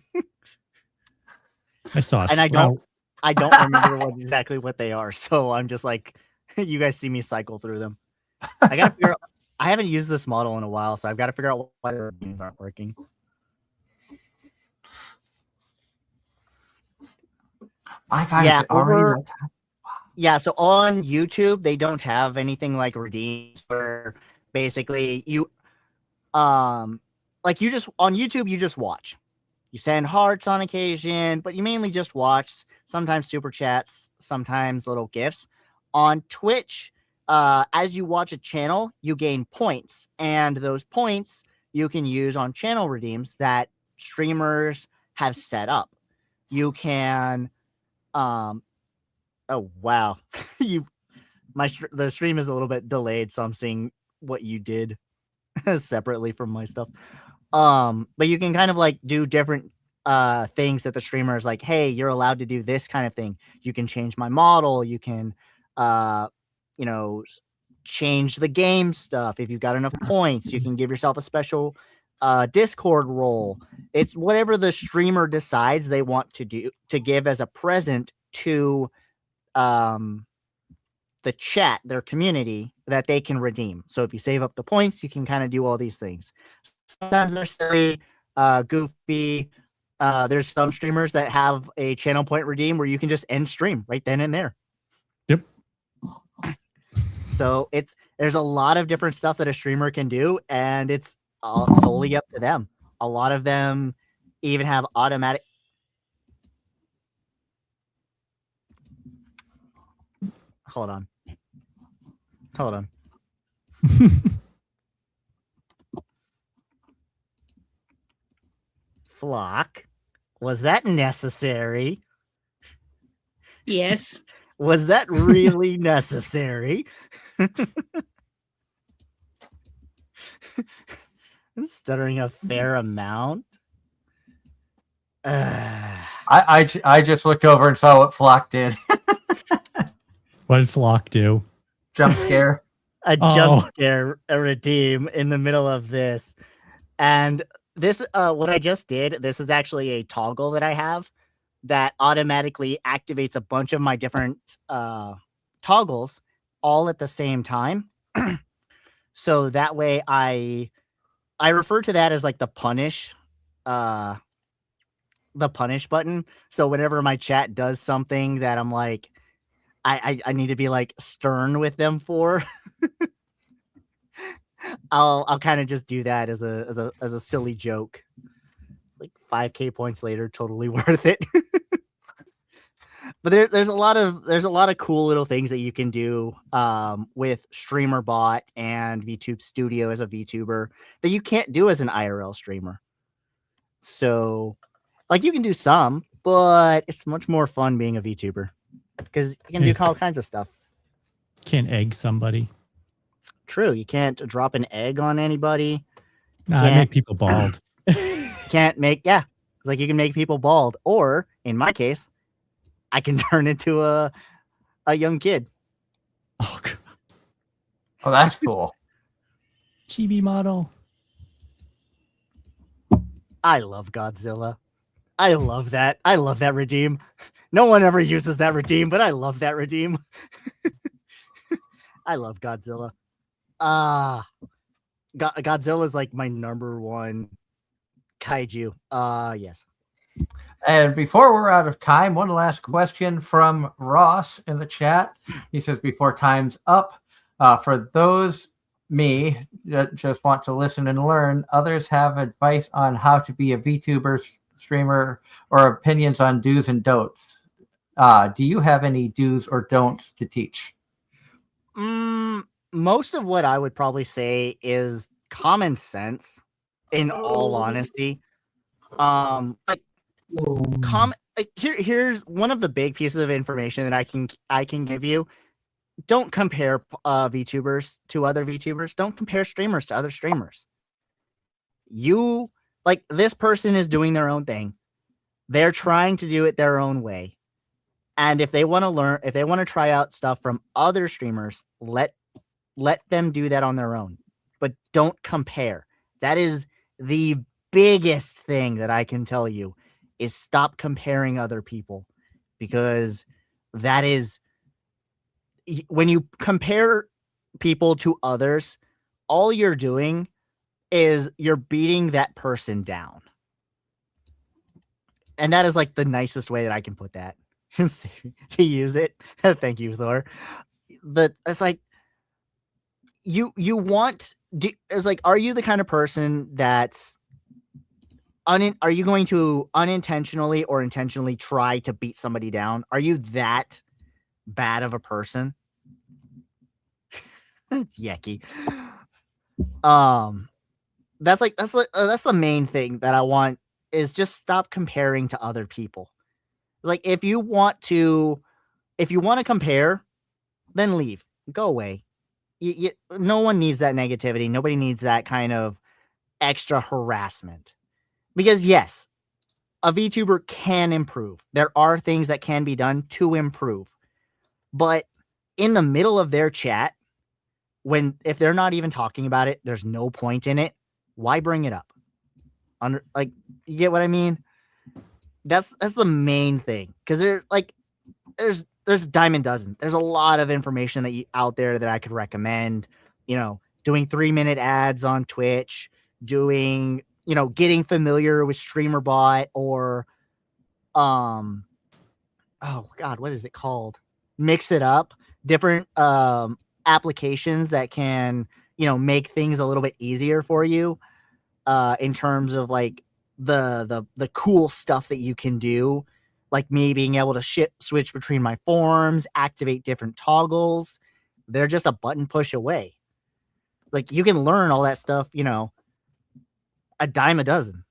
I saw a And sprout. I don't remember exactly what they are, so I'm just like, you guys see me cycle through them. I gotta figure out. I haven't used this model in a while, so I've got to figure out why the redeems aren't working. My God, Yeah, is it already like Yeah, so on YouTube they don't have anything like redeems where basically you like you just on YouTube you just watch. You send hearts on occasion, but you mainly just watch, sometimes super chats, sometimes little gifts. On Twitch, as you watch a channel, you gain points, and those points you can use on channel redeems that streamers have set up. You can oh wow. The stream is a little bit delayed, so I'm seeing what you did separately from my stuff. But you can kind of like do different things that the streamer is like, hey, you're allowed to do this kind of thing. You can change my model, you can change the game stuff. If you've got enough points, you can give yourself a special Discord role. It's whatever the streamer decides they want to do to give as a present to the chat, their community, that they can redeem. So if you save up the points, you can kind of do all these things. Sometimes they're silly, goofy. There's some streamers that have a channel point redeem where you can just end stream right then and there. Yep. So there's a lot of different stuff that a streamer can do, and it's solely up to them. A lot of them even have automatic. Hold on. Flock, was that necessary? Yes. Was that really necessary? Stuttering a fair amount. I just looked over and saw what Flock did. What did Flock do? Jump scare. Jump scare, a redeem in the middle of this. And this, what I just did, this is actually a toggle that I have that automatically activates a bunch of my different toggles all at the same time. So that way I refer to that as like the punish button. So whenever my chat does something that I'm like, I need to be like stern with them for, I'll kind of just do that as a silly joke. It's like 5K points later, totally worth it. But there's a lot of cool little things that you can do with StreamerBot and VTube Studio as a VTuber that you can't do as an IRL streamer. So, like, you can do some, but it's much more fun being a VTuber because you can do all kinds of stuff. Can't egg somebody. True, you can't drop an egg on anybody. I make people bald. Can't make it's like you can make people bald, or in my case, I can turn into a young kid. Oh, God. Oh, that's cool. Chibi model. I love Godzilla. I love that. I love that redeem. No one ever uses that redeem, but I love that redeem. I love Godzilla. Godzilla is like my number one kaiju. Yes. And before we're out of time, one last question from Ross in the chat. He says, before time's up, for those me that just want to listen and learn, others have advice on how to be a VTuber streamer or opinions on do's and don'ts. Do you have any do's or don'ts to teach? Most of what I would probably say is common sense, in all honesty. Here's one of the big pieces of information that I can give you. Don't compare VTubers to other VTubers. Don't compare streamers to other streamers. You like this person is doing their own thing. They're trying to do it their own way. And if they want to learn, if they want to try out stuff from other streamers, let them do that on their own. But don't compare. That is the biggest thing that I can tell you is stop comparing other people, because that is when you compare people to others, all you're doing is you're beating that person down. And that is like the nicest way that I can put that to use it. Thank you, Thor. It's like you want it's like, are you the kind of person that's are you going to unintentionally or intentionally try to beat somebody down? Are you that bad of a person? Yucky. That's the main thing that I want, is just stop comparing to other people. Like, if you want to compare, then leave, go away. No one needs that negativity. Nobody needs that kind of extra harassment. Because yes, a VTuber can improve. There are things that can be done to improve. But in the middle of their chat, if they're not even talking about it, there's no point in it. Why bring it up? Like, you get what I mean? That's the main thing. Because there's a dime a dozen. There's a lot of information out there that I could recommend. Doing 3-minute ads on Twitch, doing, getting familiar with StreamerBot, or oh God, what is it called? Mix It Up. Different applications that can, make things a little bit easier for you, in terms of like the cool stuff that you can do, like me being able to switch between my forms, activate different toggles. They're just a button push away. Like, you can learn all that stuff, a dime a dozen.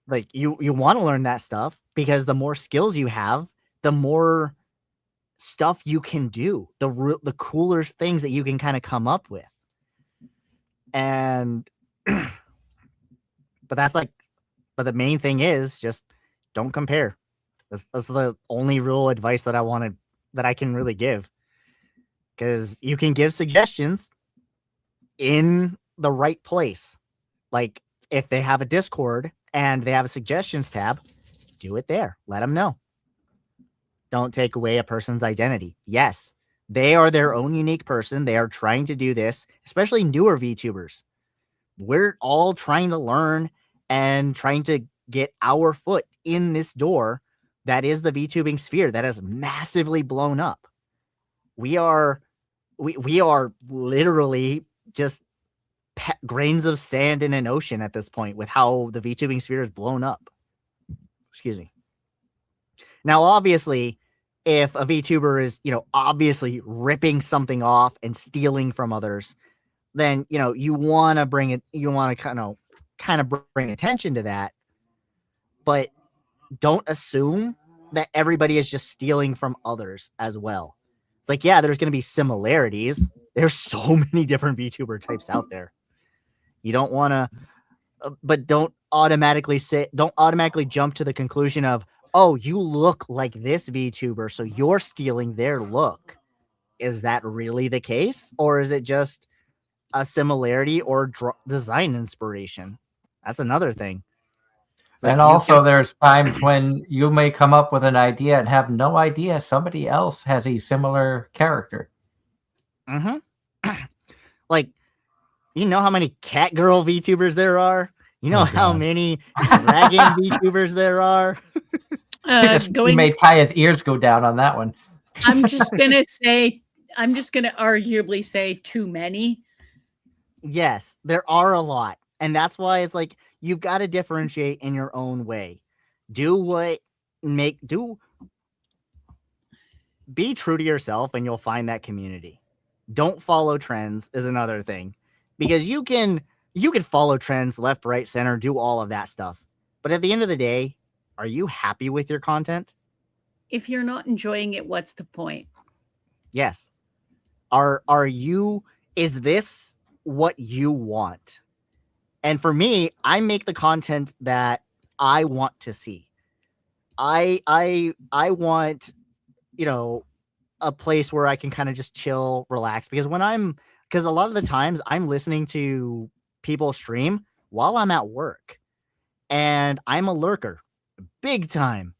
Like, you want to learn that stuff, because the more skills you have, the more stuff you can do, the cooler things that you can kind of come up with. And but the main thing is just don't compare. That's the only real advice that I can really give, because you can give suggestions in the right place. Like, if they have a Discord and they have a suggestions tab, do it there. Let them know. Don't take away a person's identity. Yes, they are their own unique person. They are trying to do this, especially newer VTubers. We're all trying to learn and trying to get our foot in this door that is the VTubing sphere that has massively blown up. We are literally just grains of sand in an ocean at this point with how the VTubing sphere is blown up. Excuse me. Now, obviously, if a VTuber is, obviously ripping something off and stealing from others, then, you want to kind of bring attention to that. But don't assume that everybody is just stealing from others as well. It's like, yeah, there's going to be similarities. There's so many different VTuber types out there. You don't want to, but don't automatically jump to the conclusion of, oh, you look like this VTuber, so you're stealing their look. Is that really the case? Or is it just a similarity or design inspiration? That's another thing. Like, and also, there's times when you may come up with an idea and have no idea somebody else has a similar character. Mm-hmm. Like, you know how many Catgirl VTubers there are? You know how many Dragon VTubers there are? You made Kaya's ears go down on that one. I'm just gonna arguably say too many. Yes, there are a lot. And that's why it's like, you've got to differentiate in your own way. Be true to yourself, and you'll find that community. Don't follow trends is another thing, because you can follow trends left, right, center, do all of that stuff. But at the end of the day, are you happy with your content? If you're not enjoying it, what's the point? Yes. Is this what you want? And for me, I make the content that I want to see. I want, you know, a place where I can kind of just chill, relax. Because because a lot of the times I'm listening to people stream while I'm at work, and I'm a lurker, big time.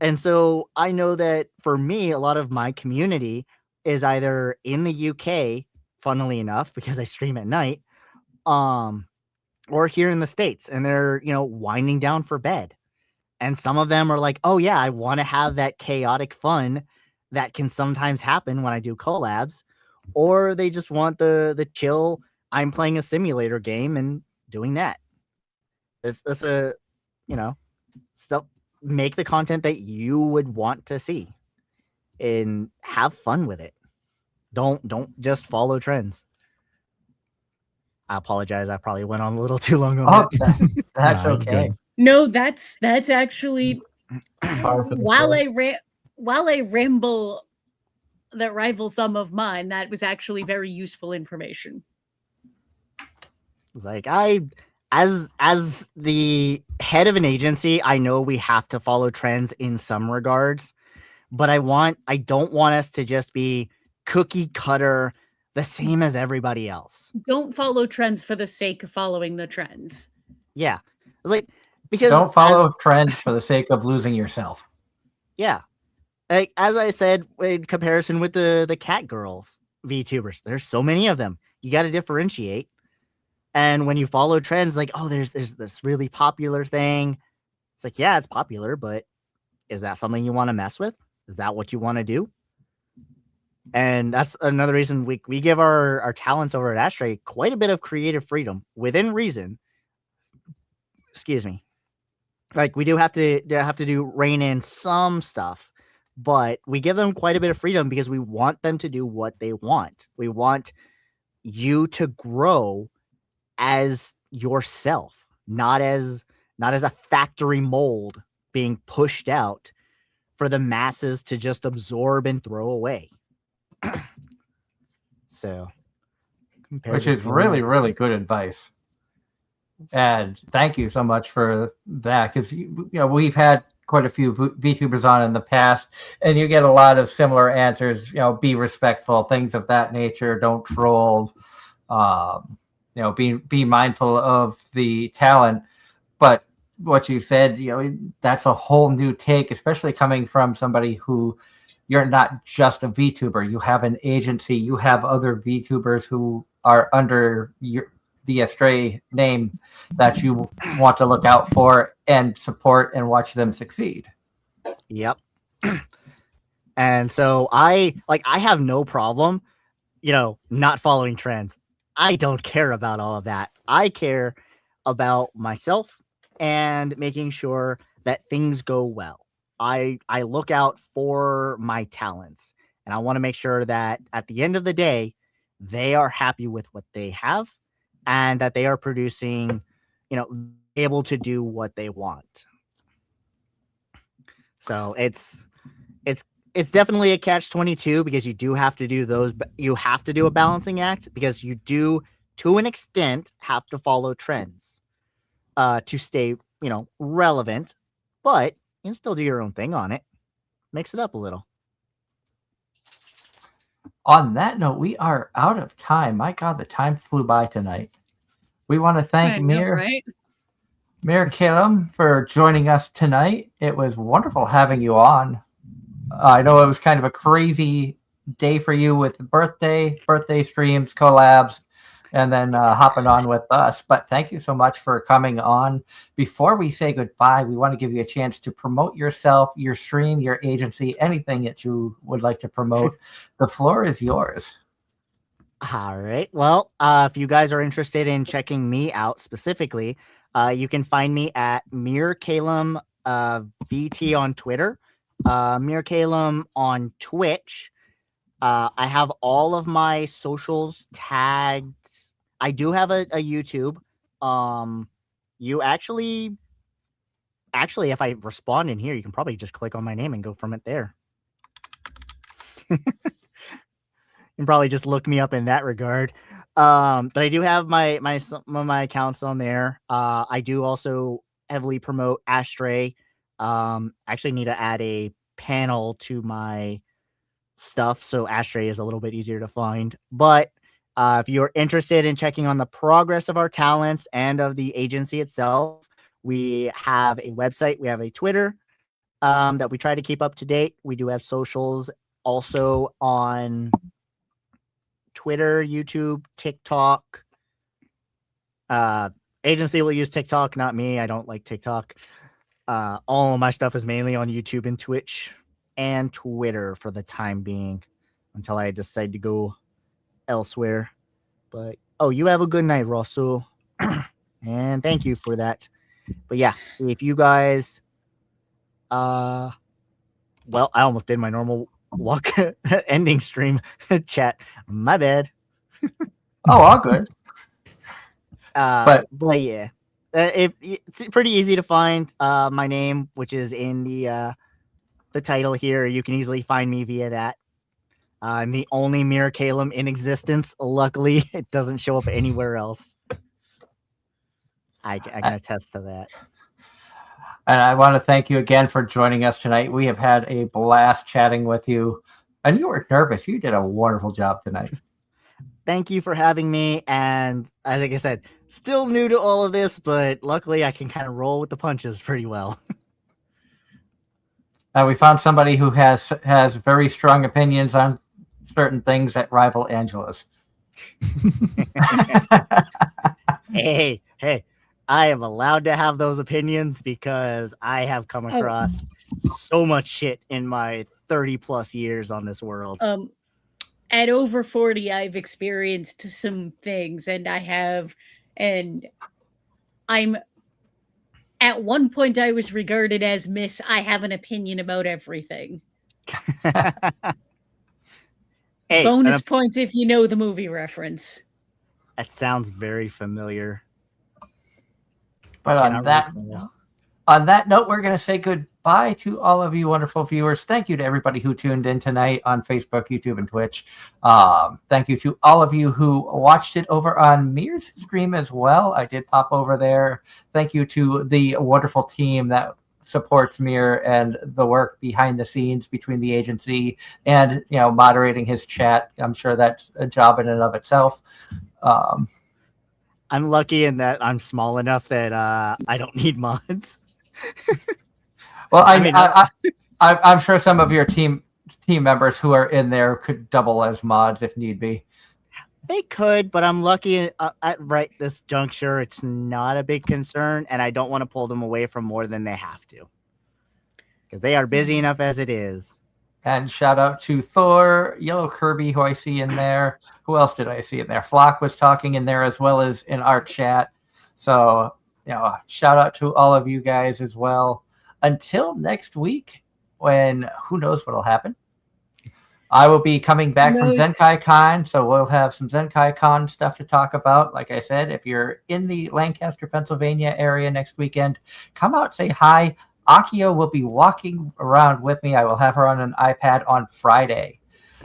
And so I know that for me, a lot of my community is either in the UK, funnily enough, because I stream at night, or here in the States, and they're, winding down for bed. And some of them are like, oh yeah, I want to have that chaotic fun that can sometimes happen when I do collabs, or they just want the chill. I'm playing a simulator game and doing that. That's a, stuff. Make the content that you would want to see, and have fun with it. Don't just follow trends. I apologize. I probably went on a little too long on that. That's No, okay. good. No, that's actually while I ramble that rivals some of mine, that was actually very useful information. It's like as the head of an agency, I know we have to follow trends in some regards, but I don't want us to just be cookie cutter, the same as everybody else. Don't follow trends for the sake of following the trends. Yeah. It's like, because don't follow trends for the sake of losing yourself. Yeah. Like, as I said, in comparison with the cat girls VTubers, there's so many of them. You got to differentiate. And when you follow trends, like, oh, there's this really popular thing. It's like, yeah, it's popular, but is that something you want to mess with? Is that what you want to do? And that's another reason we give our talents over at Astrae quite a bit of creative freedom within reason. Excuse me. Like, we do have to rein in some stuff, but we give them quite a bit of freedom because we want them to do what they want. We want you to grow as yourself, not as a factory mold being pushed out for the masses to just absorb and throw away. So, which is really, really good advice. And thank you so much for that, because we've had quite a few VTubers on in the past, and you get a lot of similar answers. Be respectful, things of that nature. Don't troll. Be mindful of the talent. But what you said, that's a whole new take, especially coming from somebody who, you're not just a VTuber. You have an agency. You have other VTubers who are under the Astrae name that you want to look out for and support and watch them succeed. Yep. And so I have no problem, not following trends. I don't care about all of that. I care about myself and making sure that things go well. I look out for my talents, and I want to make sure that at the end of the day, they are happy with what they have, and that they are producing, able to do what they want. So it's definitely a catch-22, because you do have to do those. You have to do a balancing act, because you do, to an extent, have to follow trends to stay, relevant, but you can still do your own thing on it. Mix it up a little. On that note, we are out of time. My God, the time flew by tonight. We want to thank Meir Caelum for joining us tonight. It was wonderful having you on. I know it was kind of a crazy day for you with birthday streams, collabs, and then hopping on with us. But thank you so much for coming on. Before we say goodbye, we want to give you a chance to promote yourself, your stream, your agency, anything that you would like to promote. The floor is yours. All right. Well, if you guys are interested in checking me out specifically, you can find me at Meir Caelum VT on Twitter, Meir Caelum on Twitch. I have all of my socials tagged. I do have a YouTube. You actually, if I respond in here, you can probably just click on my name and go from it there. You can probably just look me up in that regard. But I do have some of my accounts on there. I do also heavily promote Astrae. Actually need to add a panel to my stuff, so Astrae is a little bit easier to find. But if you're interested in checking on the progress of our talents and of the agency itself, we have a website, we have a Twitter that we try to keep up to date. We do have socials also on Twitter, YouTube, TikTok. Agency will use TikTok, not me. I don't like TikTok. All of my stuff is mainly on YouTube and Twitch and Twitter for the time being until I decide to go elsewhere. But you have a good night, Russell. And thank you for that. But yeah, if you guys well, I almost did my normal walk ending stream chat. My bad. All good. But yeah, it's pretty easy to find my name, which is in the title here. You can easily find me via that. I'm the only Meir Caelum in existence. Luckily, it doesn't show up anywhere else. I can attest to that. And I want to thank you again for joining us tonight. We have had a blast chatting with you. And you were nervous. You did a wonderful job tonight. Thank you for having me. And like I said, still new to all of this, but luckily I can kind of roll with the punches pretty well. We found somebody who has very strong opinions on certain things that rival Angela's. Hey, I am allowed to have those opinions because I have come across so much shit in my 30 plus years on this world. At over 40, I've experienced some things, and I'm at one point I was regarded as Miss I have an opinion about everything. Hey, bonus points if you know the movie reference. That sounds very familiar. But on that note, we're going to say goodbye to all of you wonderful viewers. Thank you to everybody who tuned in tonight on Facebook, YouTube, and Twitch. Thank you to all of you who watched it over on Meir's stream as well. I did pop over there. Thank you to the wonderful team that supports Meir and the work behind the scenes between the agency and moderating his chat. I'm sure that's a job in and of itself. I'm lucky in that I'm small enough that I don't need mods. Well, I'm sure some of your team members who are in there could double as mods if need be. They could, but I'm lucky at right this juncture. It's not a big concern, and I don't want to pull them away from more than they have to, because they are busy enough as it is. And shout out to Thor, Yellow Kirby, who I see in there. Who else did I see in there? Flock was talking in there as well as in our chat. So, shout out to all of you guys as well. Until next week, when who knows what'll happen. I will be coming back from Zenkai Con, so we'll have some Zenkai Con stuff to talk about. Like I said, if you're in the Lancaster, Pennsylvania area next weekend, come out, say hi. Akio will be walking around with me. I will have her on an iPad on Friday.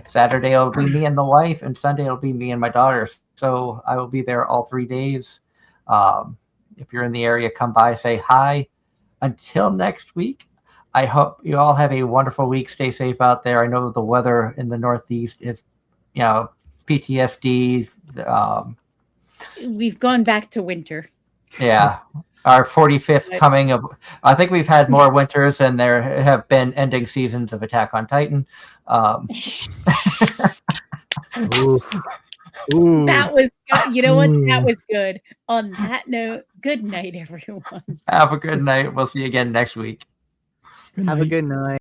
Saturday it'll be me and the wife, and Sunday it'll be me and my daughters. So I will be there all 3 days. If you're in the area, come by, say hi. Until next week, I hope you all have a wonderful week. Stay safe out there. I know the weather in the Northeast is, PTSD. We've gone back to winter. Yeah. Our 45th coming of, I think we've had more winters than there have been ending seasons of Attack on Titan. Ooh. That was good. You know what? That was good. On that note, good night, everyone. Have a good night. We'll see you again next week. Have a good night.